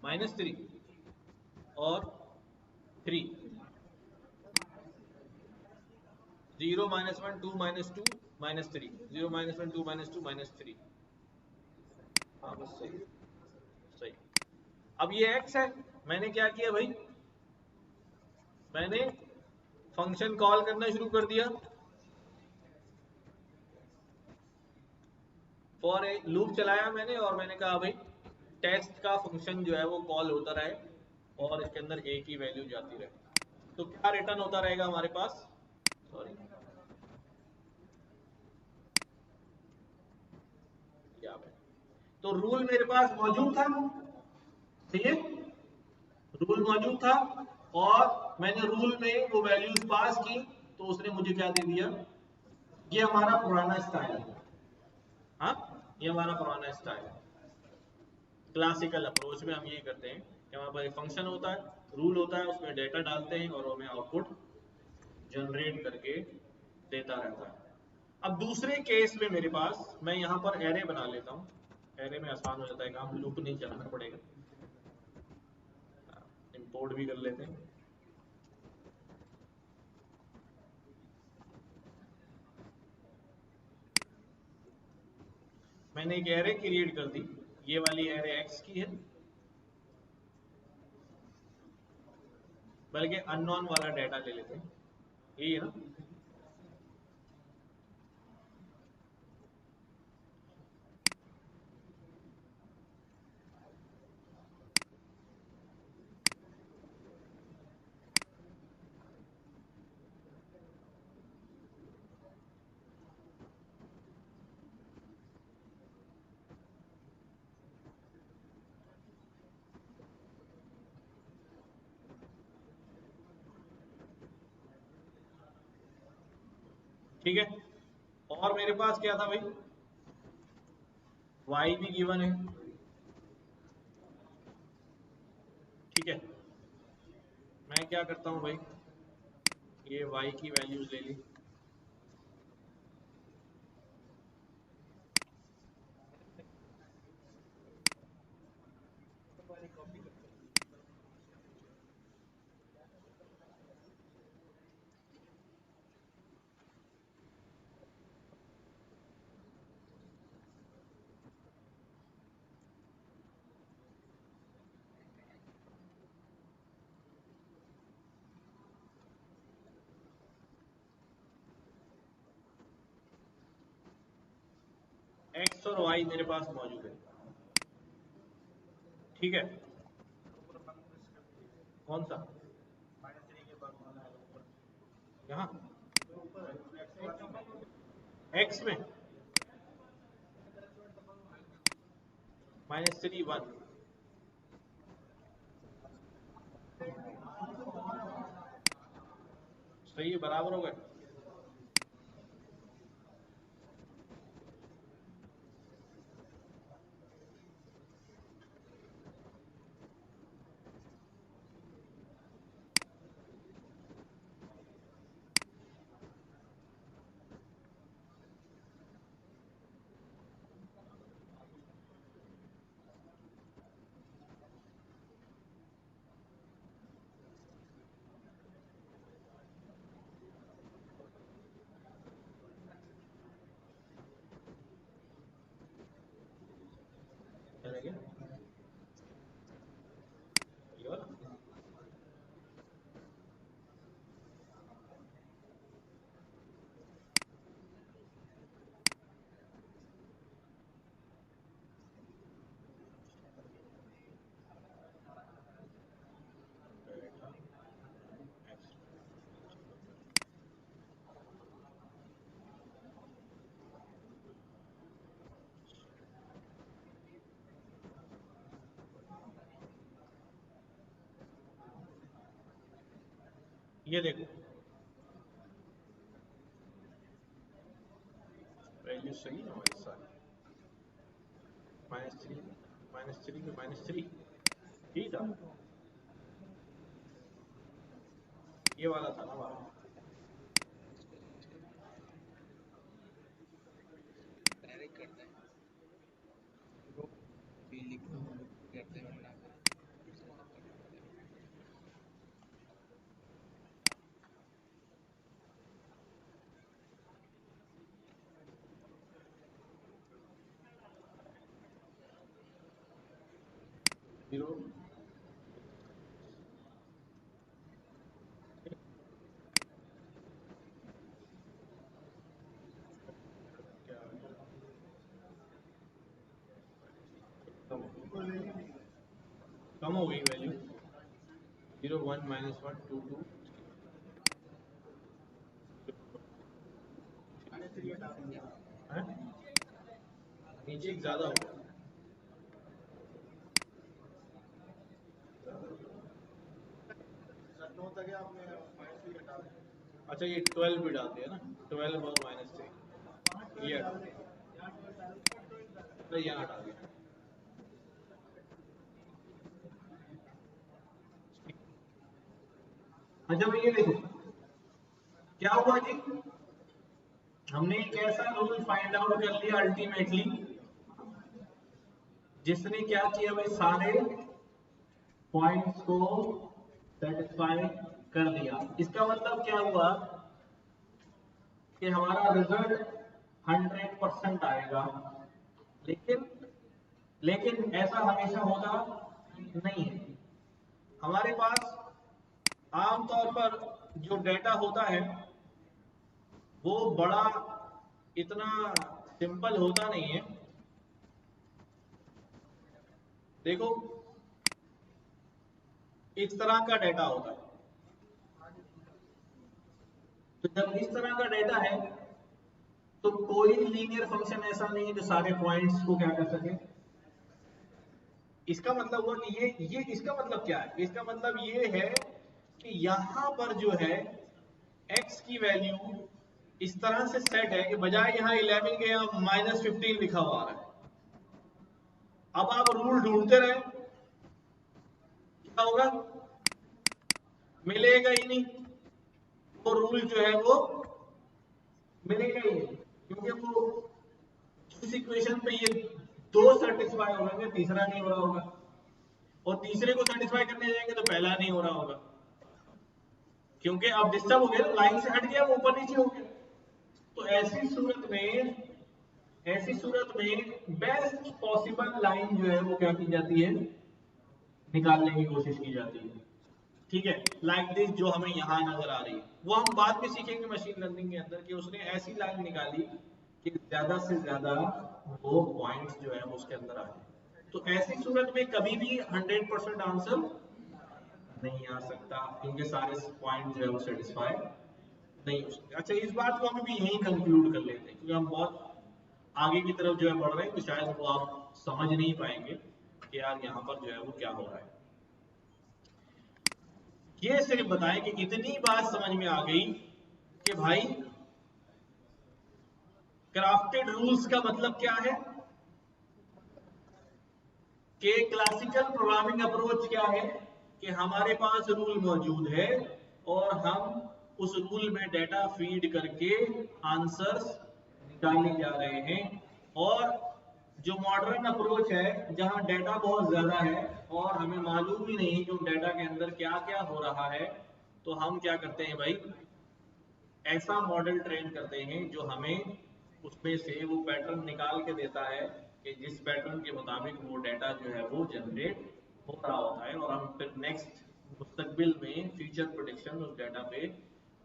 माइनस 3 और 3। 0 minus 1 2 minus 2 minus 3, 0 minus 1 2 minus 2 minus 3। हाँ बस सही सही। अब ये x है, मैंने क्या किया भाई, मैंने फंक्शन कॉल करना शुरू कर दिया, फॉर ए लूप चलाया मैंने, और मैंने कहा भाई टेस्ट का फंक्शन जो है वो कॉल होता रहे और इसके अंदर a की वैल्यू जाती रहे। तो क्या रिटर्न होता रहेगा हमारे पास, सॉरी क्या है, तो रूल मेरे पास मौजूद था, ठीक है, रूल मौजूद था और मैंने रूल में वो वैल्यूज पास की, तो उसने मुझे क्या दे दिया, ये हमारा पुराना स्टाइल है। हाँ, ये हमारा पुराना स्टाइल है। क्लासिकल अप्रोच में हम ये करते हैं कि हमारे पास एक फंक्शन होता है, रूल होता है, उसमें डेटा डालते हैं और हमें आउटपुट जनरेट करके देता रहता है। अब दूसरे केस में मेरे पास, मैं यहाँ पर एरे बना लेता हूँ, एरे में आसान हो जाता है काम, लूप नहीं चलाना पड़ेगा, इंपोर्ट भी कर लेते हैं। मैंने एक एरे क्रिएट कर दी, ये वाली एरे एक्स की है, बल्कि अननोन वाला डाटा ले लेते हैं, यही है ना। ठीक है, और मेरे पास क्या था भाई, y भी गिवन है, ठीक है। मैं क्या करता हूं भाई, ये y की वैल्यूज ले ली, x और y मेरे पास मौजूद है, ठीक है। कौन सा, यहाँ x में -3 1, सही है, बराबर हो गए। चलेगा ये वाला, ये देखो वैल्यू सही है हमारी सारी, -3 में -3, ठीक था, ये वाला था ना हमारा। जीरो कम हो गई वैल्यू, 0 1 -1 2 2, नीचे ज्यादा हो गया। अच्छा ये 12 भी डाल दिया ना, 12 और -3 ये यहाँ डाल दिया। अच्छा भाई ये देखो क्या हुआ जी, हमने एक ऐसा रूल फाइंड आउट कर लिया अल्टीमेटली जिसने क्या किया भाई, सारे पॉइंट्स को सेटिस्फाई कर दिया। इसका मतलब क्या हुआ कि हमारा रिजल्ट 100% आएगा, लेकिन लेकिन ऐसा हमेशा होता नहीं है। हमारे पास आमतौर पर जो डेटा होता है वो बड़ा इतना सिंपल होता नहीं है। देखो इस तरह का डेटा होता है, तो जब इस तरह का डेटा है तो कोई लीनियर फंक्शन ऐसा नहीं है जो सारे पॉइंट्स को क्या कर सके। इसका मतलब हुआ कि ये इसका मतलब क्या है, इसका मतलब ये है कि यहां पर जो है x की वैल्यू इस तरह से सेट है कि बजाय यहां 11 के यहां -15 लिखा हुआ है। अब आप रूल ढूंढते रहे, क्या होगा, मिलेगा ही नहीं। वो रूल जो है वो मिलेगा ही नहीं, क्योंकि वो इस इक्वेशन पे ये दो सेटिस्फाई हो गए, तीसरा नहीं हो रहा होगा, और तीसरे को सेटिस्फाई करने जाएंगे तो पहला नहीं हो रहा होगा, क्योंकि अब डिस्टर्ब हो गया, लाइन से हट गया, वो ऊपर नीचे हो गया। तो ऐसी सूरत में बेस्ट पॉसिबल लाइन जो है वो क्या की जाती है, निकालने की कोशिश की जाती है। ठीक है, लाइक दिस जो हमें यहाँ नजर आ रही है, वो हम बाद में सीखेंगे मशीन लर्निंग के अंदर कि उसने ऐसी लाइन निकाली कि ज्यादा से ज्यादा वो पॉइंट्स जो है उसके अंदर आ जाए। तो ऐसी सूरत में कभी भी 100% आंसर नहीं आ सकता, क्योंकि सारे पॉइंट जो है वो सेटिस्फाई नहीं हो सकते। अच्छा, इस बात को हम भी यहीं कंक्लूड कर लेते हैं, क्योंकि हम बहुत आगे की तरफ जो है बढ़ रहे हैं, तो शायद वो आप समझ नहीं पाएंगे कि यार यहाँ पर जो है वो क्या हो रहा है। ये सिर्फ बताएं कि इतनी बात समझ में आ गई कि भाई क्राफ्टेड रूल्स का मतलब क्या है, कि क्लासिकल प्रोग्रामिंग अप्रोच क्या है, कि हमारे पास रूल मौजूद है और हम उस रूल में डेटा फीड करके आंसर्स निकालने जा रहे हैं। और जो मॉडर्न अप्रोच है, जहां डेटा बहुत ज्यादा है और हमें मालूम ही नहीं कि उन डेटा के अंदर क्या क्या हो रहा है, तो हम क्या करते हैं भाई, ऐसा मॉडल ट्रेन करते हैं जो हमें उसमें से वो पैटर्न निकाल के देता है कि जिस पैटर्न के मुताबिक वो डेटा जो है वो जनरेट हो रहा होता है, और हम फिर नेक्स्ट मुस्तकबिल में फ्यूचर प्रोडिक्शन उस डेटा पे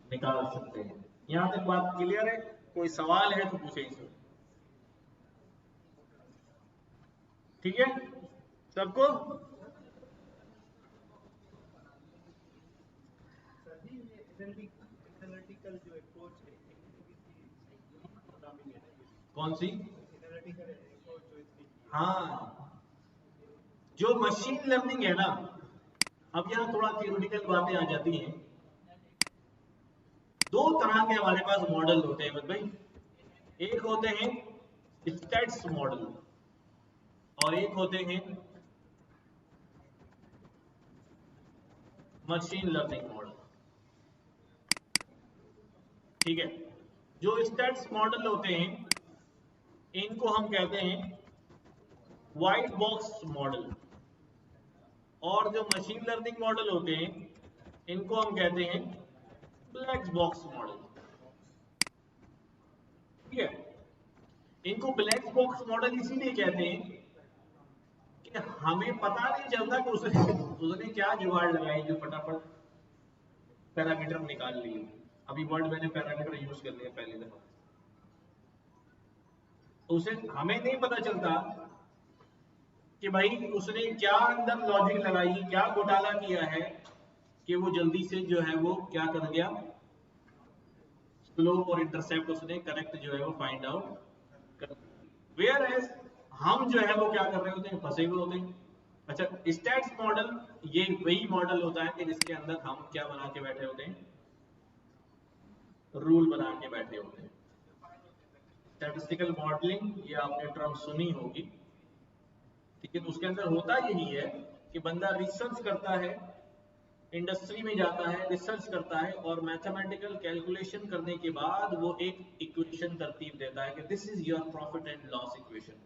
निकाल सकते हैं। यहाँ तक बात क्लियर है? कोई सवाल है तो पूछे इसमें। ठीक है सबको? कौन सी? हाँ, जो मशीन लर्निंग है ना, अब यहाँ थोड़ा थियोरेटिकल बातें आ जाती हैं। दो तरह के हमारे पास मॉडल होते हैं भाई, एक होते हैं स्टैट्स मॉडल और एक होते हैं मशीन लर्निंग मॉडल। ठीक है, जो स्टैट्स मॉडल होते हैं इनको हम कहते हैं व्हाइट बॉक्स मॉडल, और जो मशीन लर्निंग मॉडल होते हैं इनको हम कहते हैं ब्लैक बॉक्स मॉडल। ठीक है, इनको ब्लैक बॉक्स मॉडल इसीलिए कहते हैं कि हमें पता नहीं चलता कि उसने क्या जुगाड़ लगाई जो फटाफट पैरामीटर निकाल लिए। अभी वर्ड मैंने पैरामीटर यूज कर लिया पहली दफा, तो उसे हमें नहीं पता चलता कि भाई उसने क्या अंदर लॉजिक लगाई, क्या घोटाला किया है कि वो जल्दी से जो है वो क्या कर गया, स्लोप और इंटरसेप्ट उसने करेक्ट जो है वो फाइंड आउट कर। वेयर एज हम जो है वो क्या कर रहे होते हैं, फंसे हुए होते हैं। अच्छा, स्टैट्स मॉडल ये वही मॉडल होता है कि जिसके अंदर हम क्या बना के बैठे होते हैं, रूल बना के बैठे होते हैं। स्टैटिस्टिकल मॉडलिंग ये आपने टर्म सुनी होगी, ठीक है। तो उसके अंदर होता यही है कि बंदा रिसर्च करता है, इंडस्ट्री में जाता है, रिसर्च करता है और मैथमेटिकल कैलकुलेशन करने के बाद वो एक इक्वेशन तरतीब देता है कि this is your profit and loss equation.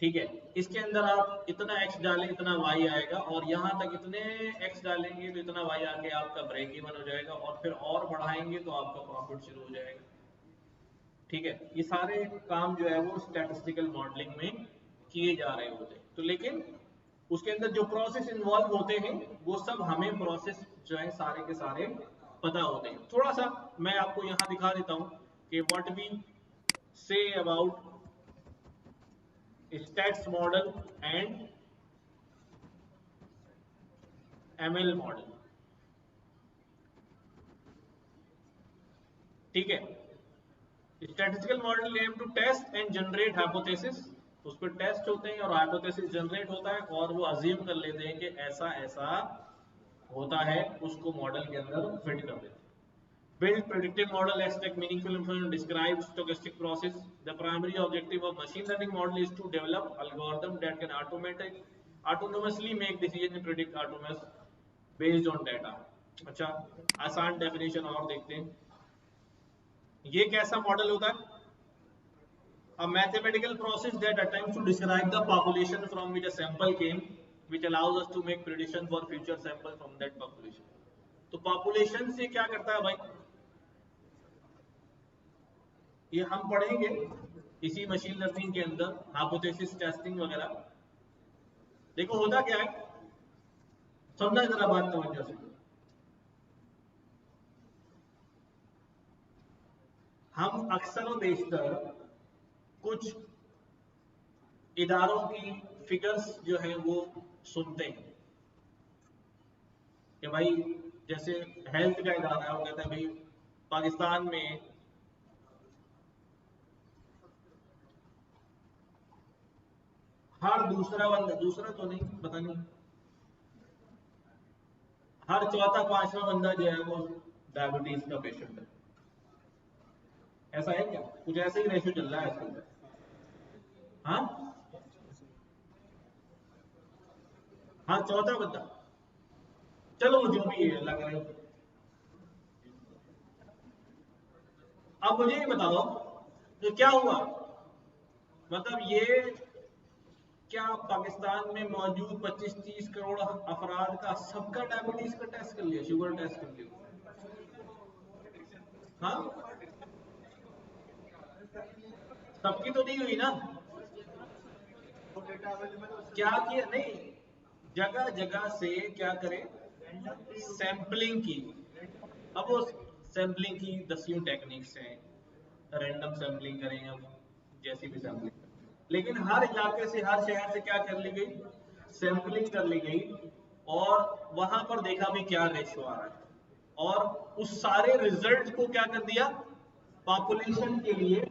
ठीक है, इसके अंदर आप इतना x डालें इतना y आएगा, और यहाँ तक इतने x डालेंगे तो इतना y आके आपका ब्रेक इवन हो जाएगा, और फिर और बढ़ाएंगे तो आपका प्रॉफिट शुरू हो जाएगा। ठीक है, ये सारे काम जो है वो स्टैटिस्टिकल मॉडलिंग में किए जा रहे होते हैं। तो लेकिन उसके अंदर जो प्रोसेस इन्वॉल्व होते हैं वो सब हमें प्रोसेस जो है सारे के सारे पता होते हैं। थोड़ा सा मैं आपको यहाँ दिखा देता हूँ कि what we say about stats model and ML model. ठीक है, statistical model aim to test and generate hypothesis, उस पर टेस्ट होते हैं और हाइपोथेसिस जनरेट होता है, और वो अज्यूम कर लेते हैं कि ऐसा ऐसा होता है, उसको मॉडल के अंदर फिट कर देते हैं। Build predictive model, extract meaningful information, describe stochastic process. The primary objective of machine learning model is to develop algorithm that can autonomously make decision and predict outcomes based on data. अच्छा, आसान definition और देखते हैं। ये कैसा model होता है? A mathematical process that attempts to describe the population from which a sample came, which allows us to make prediction for future sample from that population. तो पॉपुलेशन से क्या करता है भाई, ये हम पढ़ेंगे इसी मशीन लर्निंग के अंदर, हाइपोथेसिस टेस्टिंग वगैरह। देखो होता क्या है, समझना जरा बात तवज्जो से। हम अक्सर और बेशतर कुछ इदारों की फिगर्स जो है वो सुनते हैं कि भाई जैसे हेल्थ का इदारा है, वो कहता है भाई पाकिस्तान में हर दूसरा बंदा, दूसरा तो नहीं पता नहीं, हर चौथा पांचवा बंदा जो है वो डायबिटीज का पेशेंट है। ऐसा है क्या? कुछ ऐसे ही रेशियो चल रहा है आजकल। हाँ हाँ, चौथा बंदा, चलो जो भी है लग रहा है। अब मुझे ये बताओ तो क्या हुआ, मतलब ये क्या पाकिस्तान में मौजूद 25-30 करोड़ अफराद का सबका डायबिटीज का टेस्ट कर लिया, शुगर टेस्ट कर लिया? हाँ, सबकी तो नहीं हुई ना। क्या किया, नहीं, जगह जगह से क्या करें, सैंपलिंग की। अब वो सैंपलिंग की 10 टेक्निक्स हैं, रैंडम सैंपलिंग करें, अब जैसी भी सैंपलिंग, लेकिन हर इलाके से हर शहर से क्या कर ली गई, सैंपलिंग कर ली गई, और वहां पर देखा भी क्या रेशियो आ रहा है, और उस सारे रिजल्ट को क्या कर दिया, पॉपुलेशन के लिए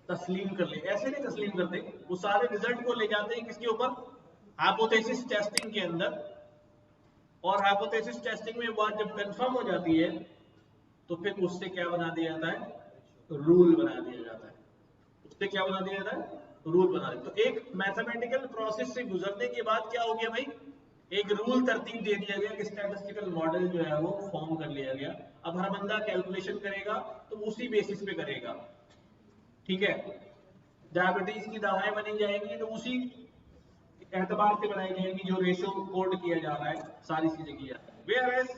तस्लीम कर ले। ऐसे नहीं तस्लीम करते, वो सारे रिजल्ट को ले जाते हैं किसके ऊपर, हाइपोथेसिस टेस्टिंग के अंदर, और हाइपोथेसिस टेस्टिंग में बात जब कंफर्म हो जाती है तो फिर उससे क्या बना दिया जाता है, रूल बना दिया जाता है। उससे क्या बना दिया जाता है, रूल बना दिया। तो एक मैथमेटिकल प्रोसेस से गुजरने के बाद क्या हो गया भाई, एक रूल तरतीब दे दिया गया कि स्टैटिस्टिकल मॉडल जो है वो फॉर्म कर लिया गया। अब हर बंदा कैलकुलेशन करेगा तो उसी बेसिस पे करेगा। ठीक है, डायबिटीज की दवाएं बनी जाएंगी तो उसी एतबार से बनाई जाएंगी जो रेशो कोड किया जा रहा है, सारी चीजें की जा रही है। वेयरएज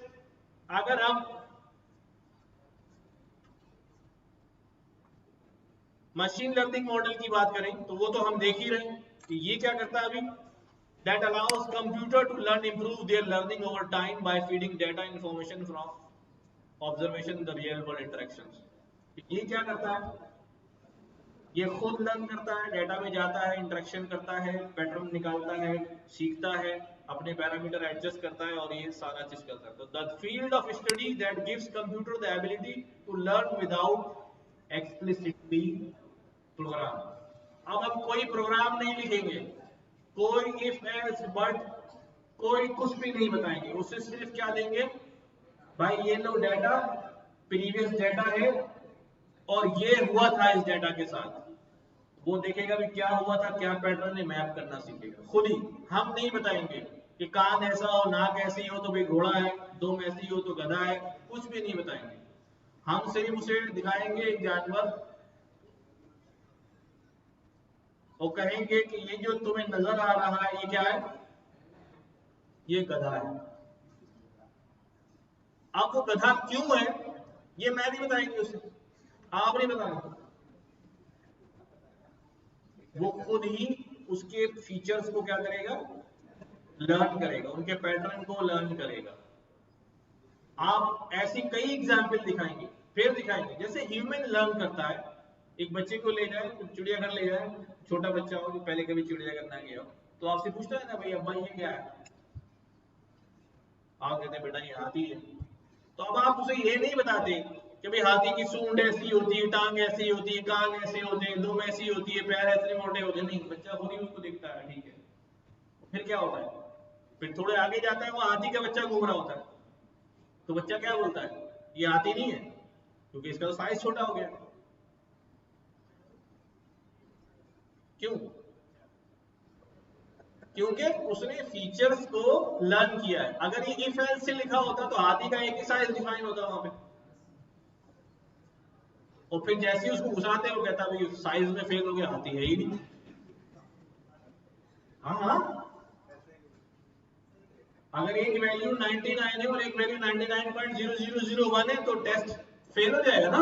अगर हम मशीन लर्निंग मॉडल की बात करें तो वो तो हम देख ही रहे हैं कि ये क्या करता है अभी, that allows computer to learn, improve their learning over time by feeding data information from observation in the real world interactions। ये क्या करता है, ये खुद लर्न करता है, डेटा में जाता है, इंटरेक्शन करता है, पैटर्न निकालता है, सीखता है, अपने पैरामीटर एडजस्ट करता है, और ये सारा चीज करता है। तो the field of study that gives computer the ability to learn without explicitly program. अब हम कोई प्रोग्राम नहीं लिखेंगे, कोई इफ एल्स बट, कोई कुछ भी नहीं बताएंगे, उसे सिर्फ क्या देंगे, भाई ये लो डाटा, प्रीवियस डाटा है और ये हुआ था इस डाटा के साथ, वो देखेगा भी क्या हुआ था, क्या पैटर्न है, मैप करना सीखेगा खुद ही। हम नहीं बताएंगे कि कान ऐसा हो, नाक ऐसी हो तो भाई घोड़ा है, दुम ऐसी हो तो गधा है, कुछ भी नहीं बताएंगे। हम सिर्फ उसे दिखाएंगे एक जानवर, और कहेंगे कि ये जो तुम्हें नजर आ रहा है ये क्या है, ये गधा है। अब वो गधा क्यों है ये मैं नहीं बताएंगे उसे, आप नहीं बताएंगे, वो खुद ही उसके फीचर्स को क्या करेगा, लर्न करेगा, उनके पैटर्न को लर्न करेगा। आप ऐसी कई एग्जाम्पल दिखाएंगे, फिर दिखाएंगे जैसे ह्यूमन लर्न करता है। एक बच्चे को ले जाए, चिड़ियाघर ले जाए, छोटा बच्चा हो जो पहले कभी चिड़ियाघर ना गया हो, तो आपसे पूछता है ना भाई अब्बा ये क्या है, आप कहते हैं बेटा ये हाथी है। तो अब आप उसे ये नहीं बताते कि भाई हाथी की सूंड ऐसी होती है, टांग ऐसी होती है, कान ऐसे होते हैं, दुम ऐसी होती है, पैर ऐसे मोटे होते हैं, नहीं, बच्चा थोड़ी उसको देखता है, ठीक है। फिर क्या होता है, फिर थोड़े आगे जाता है, वो हाथी का बच्चा घूम रहा होता है, तो बच्चा क्या बोलता है, ये हाथी नहीं है, क्योंकि इसका तो साइज छोटा हो गया। क्यों, क्योंकि उसने फीचर्स को लर्न किया है। अगर ये इफ एल्स से लिखा होता तो हाथी का एक ही साइज डिफाइन होता वहां पे, और फिर जैसे ही उसको घुसाते हैं वो कहता भाई साइज में फेल हो गया, हाथी है ही नहीं। हाँ हाँ, अगर एक वैल्यू 99 है और एक वैल्यू 99.0001 है तो टेस्ट फेल हो जाएगा ना।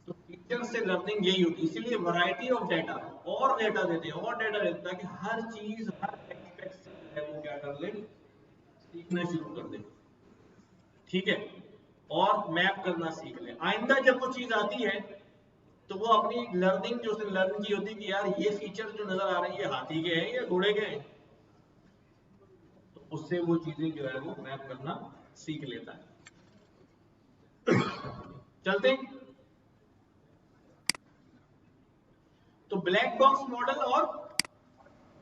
तो टीचर से लर्निंग यही होती है, इसीलिए वैरायटी ऑफ डाटा, और डाटा देते हैं, और डाटा देते हैं, ताकि हर चीज हर एस्पेक्ट से वो क्या कर ले, सीखना शुरू कर दे, ठीक है, और मैप करना सीख ले। आइंदा जब वो चीज आती है तो वो अपनी लर्निंग जो उसने लर्न की होती है कि यार ये फीचर जो नजर आ रहे हैं ये हाथी के हैं या घोड़े के हैं, तो उससे वो चीजें जो है वो मैप करना सीख लेता है। चलते हैं। तो ब्लैक बॉक्स मॉडल और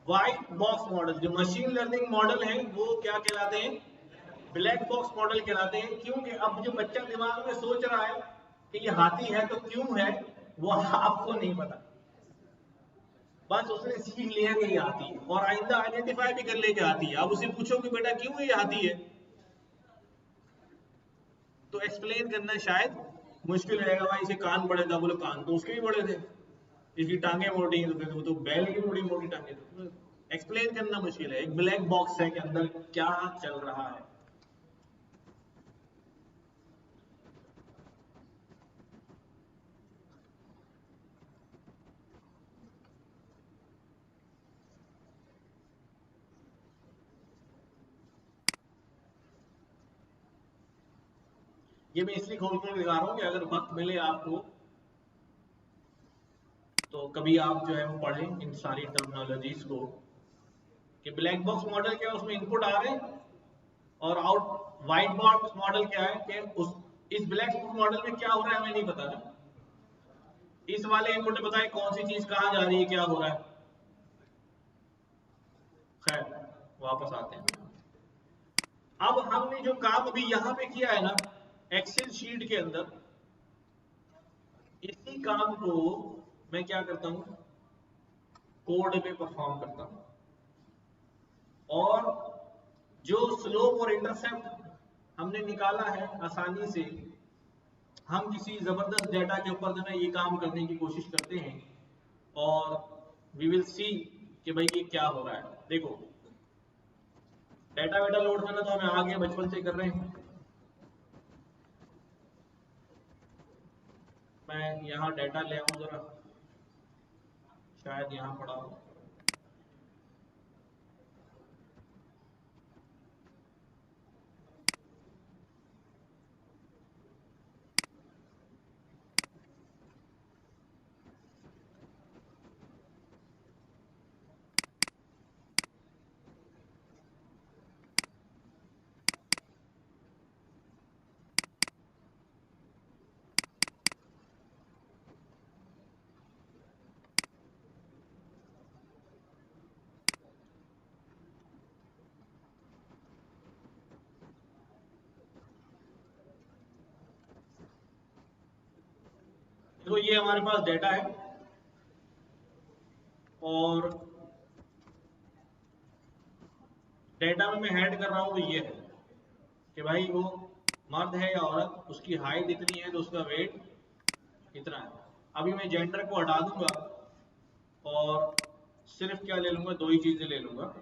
व्हाइट बॉक्स मॉडल, जो मशीन लर्निंग मॉडल है वो क्या कहलाते हैं, ब्लैक बॉक्स मॉडल कहलाते हैं। क्योंकि अब जो बच्चा दिमाग में सोच रहा है कि ये हाथी है तो क्यों है, वो आपको नहीं पता, बस उसने सीख लिया कि ये हाथी है, और आइंदा आइडेंटिफाई भी कर ले कि हाथी है। अब उसे पूछो कि बेटा क्यों ये हाथी है, तो एक्सप्लेन करना शायद मुश्किल रहेगा। भाई इसे कान बड़े था, बोलो कान तो उसके भी बड़े थे, इसकी टांगे मोटी हैं, तो फिर वो तो बैल की मोटी मोटी टांगे थी। एक्सप्लेन करना मुश्किल है, एक ब्लैक बॉक्स है के अंदर क्या चल रहा है। ये मैं इसलिए खोल कर दिखा रहा हूँ कि अगर वक्त मिले आपको तो कभी आप जो है वो पढ़ें इन सारी टर्मिनोलॉजीज को, कि ब्लैक बॉक्स मॉडल क्या है, उसमें इनपुट आ रहे हैं, और आउट व्हाइट बॉक्स मॉडल क्या है कि उस इस ब्लैक बॉक्स मॉडल में क्या हो रहा है हमें नहीं पता ना। इस वाले इनपुट में बताए कौन सी चीज कहाँ जा रही है, क्या हो रहा है। खैर वापस आते हैं। अब हमने जो काम अभी यहां पे किया है ना एक्सेल शीट के अंदर, इसी काम को मैं क्या करता हूं, कोड पे परफॉर्म करता हूं, और जो स्लोप और इंटरसेप्ट हमने निकाला है आसानी से, हम किसी जबरदस्त डेटा के ऊपर जो है ये काम करने की कोशिश करते हैं, और वी विल सी कि भाई ये क्या हो रहा है। देखो डेटा वेटा लोड करना तो हमें आगे बचपन से कर रहे हैं। मैं यहाँ डेटा ले आऊं जरा, शायद यहाँ पड़ा हो। तो ये हमारे पास डेटा है, और डेटा में मैं ऐड कर रहा हूँ तो ये है कि भाई वो मर्द है या औरत, उसकी हाइट इतनी है तो उसका वेट इतना है। अभी मैं जेंडर को हटा दूंगा और सिर्फ क्या ले लूंगा, दो ही चीजें ले लूंगा।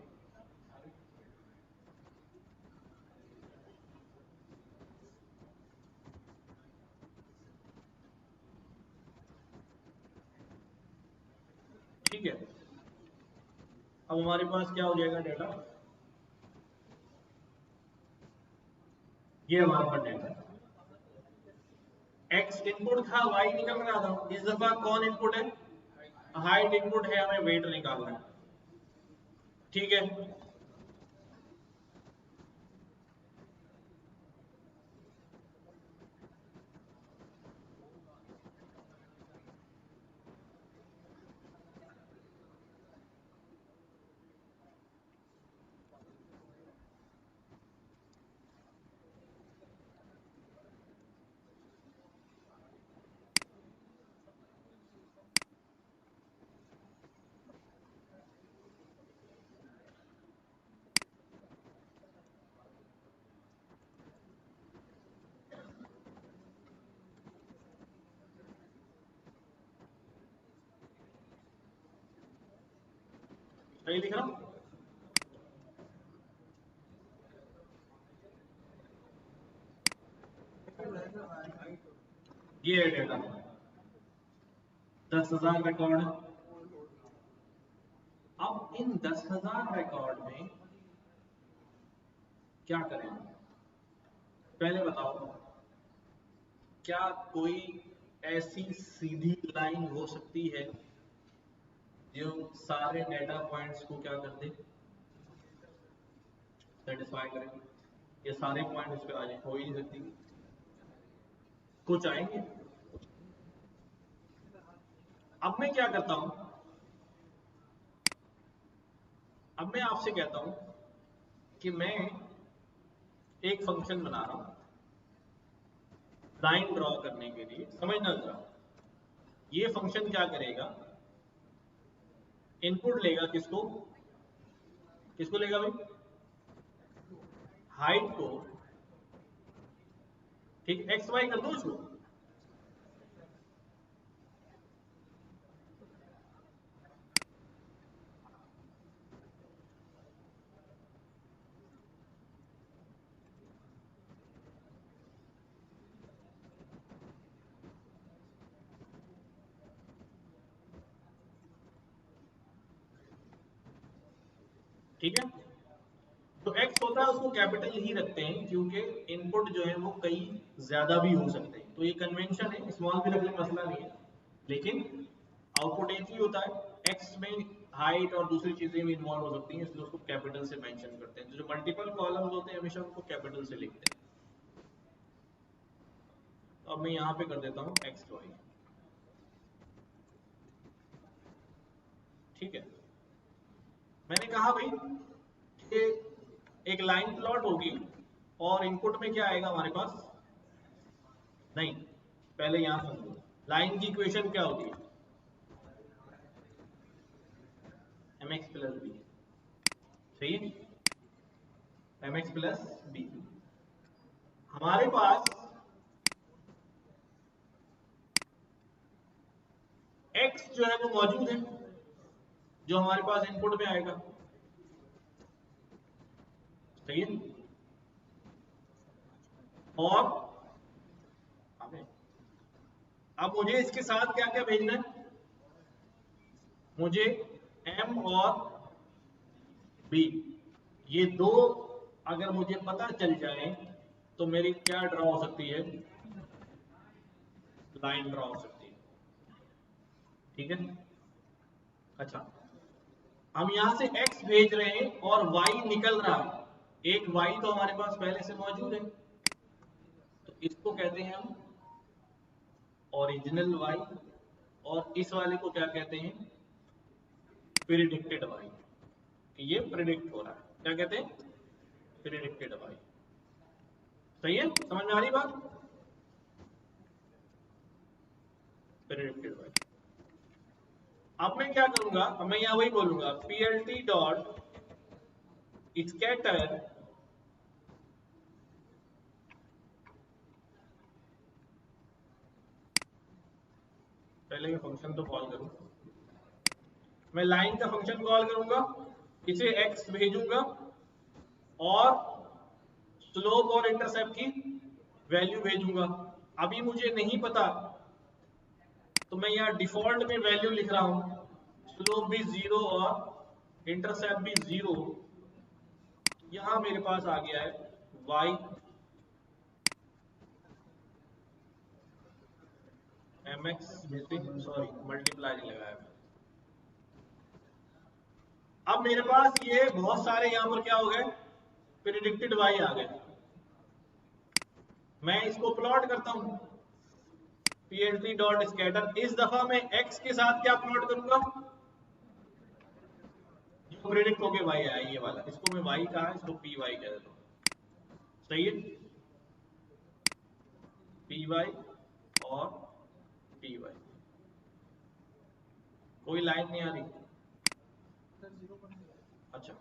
ठीक है, अब हमारे पास क्या हो जाएगा डेटा, ये हमारे पास डेटा, एक्स इनपुट था, वाई निकल रहा था। इस दफा कौन इनपुट है, हाइट इनपुट है, हमें वेट निकालना है। ठीक है, सही दिख रहा हूं? ये है डेटा, 10,000 रिकॉर्ड। अब इन 10,000 रिकॉर्ड में क्या करें, पहले बताओ, क्या कोई ऐसी सीधी लाइन हो सकती है जो सारे डेटा पॉइंट्स को क्या कर दे, सेटिस्फाई करे? ये सारे पॉइंट उस पर आ जाए, हो ही नहीं सकती। कुछ आएंगे। अब मैं क्या करता हूं, अब मैं आपसे कहता हूं कि मैं एक फंक्शन बना रहा हूं लाइन ड्रॉ करने के लिए। समझना जरा, ये फंक्शन क्या करेगा, इनपुट लेगा, किसको किसको लेगा भाई, हाइट को। ठीक, एक्स वाई कर दो उसको। ठीक है, तो x होता है उसको कैपिटल ही रखते हैं, क्योंकि इनपुट जो है वो कई ज्यादा भी हो सकते हैं, तो ये कन्वेंशन है, स्मॉल भी रखने मसला नहीं है, लेकिन आउटपुट एक ही होता है। x में हाइट और दूसरी चीजें भी इन्वॉल्व हो सकती हैं, इसलिए उसको कैपिटल से मेंशन करते हैं। जो मल्टीपल कॉलम्स होते हैं हमेशा उनको कैपिटल से लिखते हैं। तो अब मैं यहाँ पे कर देता हूँ एक्स वाई। ठीक है, मैंने कहा भाई कि एक लाइन प्लॉट होगी और इनपुट में क्या आएगा हमारे पास, नहीं, पहले यहां समझो, लाइन की इक्वेशन क्या होती है, एम एक्स प्लस बी। सही है, एम एक्स प्लस बी। हमारे पास एक्स जो है वो मौजूद है, जो हमारे पास इनपुट में आएगा। सही है, और हमें अब मुझे इसके साथ क्या क्या भेजना है, मुझे एम और बी, ये दो अगर मुझे पता चल जाए तो मेरी क्या ड्रॉ हो सकती है, लाइन ड्रॉ हो सकती है। ठीक है, अच्छा, हम यहां से x भेज रहे हैं और y निकल रहा है। एक y तो हमारे पास पहले से मौजूद है, तो इसको कहते हैं हम ओरिजिनल y, और इस वाले को क्या कहते हैं, प्रिडिक्टेड y, कि ये प्रिडिक्ट हो रहा है। क्या कहते हैं, प्रिडिक्टेड y। सही है, समझ में आ रही बात, प्रिडिक्टेड y। अब मैं क्या करूंगा, अब मैं यहां वही बोलूंगा, plt डॉट स्कैटर, पहले मैं फंक्शन तो कॉल करूं, मैं लाइन का फंक्शन कॉल करूंगा, इसे x भेजूंगा और स्लोप और इंटरसेप्ट की वैल्यू भेजूंगा। अभी मुझे नहीं पता तो मैं यहाँ डिफॉल्ट में वैल्यू लिख रहा हूं, स्लोप भी 0 और इंटरसेप्ट भी 0। यहां मेरे पास आ गया है y mx में से, सॉरी मल्टीप्लाई नहीं लगाया मैं। अब मेरे पास ये बहुत सारे यहां पर क्या हो गए, प्रिडिक्टेड y आ गए। मैं इसको प्लॉट करता हूं, phd डॉट स्कैटर। इस दफा मैं x के साथ क्या प्लॉट करूंगा, जो प्रिडिक्ट होके y आया ये वाला, इसको मैं y कहा, इसको py कह देता हूं। सही है, py और py। कोई लाइन नहीं आ रही, अच्छा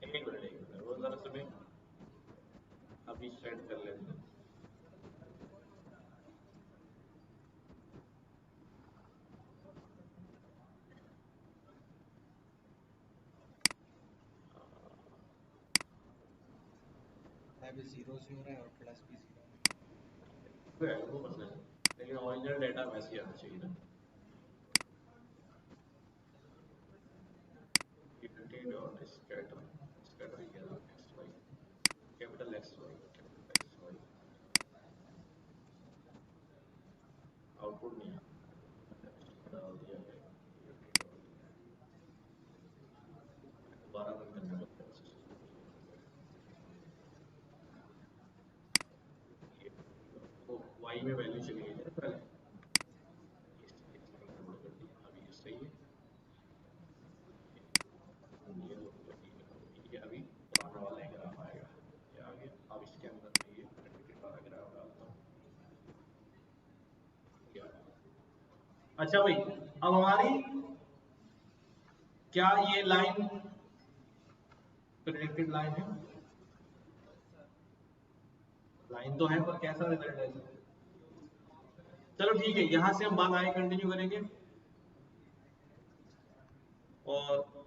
एक मिनट वो जरा से अभी सेट कर लेते हैं। अभी जीरो से हो रहा है और प्लस भी जीरो है वो मसला है, लेकिन ओरिजिनल डेटा वैसे ही आना चाहिए ना। phd डॉट स्कैटर, स्कैटर क्या है, xy capital xy capital xy, output नहीं डाल दिया है, दोबारा रन करना पड़ता है ये। तो y में वैल्यू चली गई है पहले, अभी ये सही है, ये अभी पुराना वाला ही ग्राफ आएगा, ये आ गया। अब इसके अंदर मैं ये प्रिडिक्टेड वाला ग्राफ डालता हूँ। अच्छा भाई, अब हमारी क्या ये लाइन प्रिडिक्टेड लाइन है, लाइन तो है पर कैसा रिजल्ट है। चलो ठीक है, यहां से हम बात आगे कंटिन्यू करेंगे और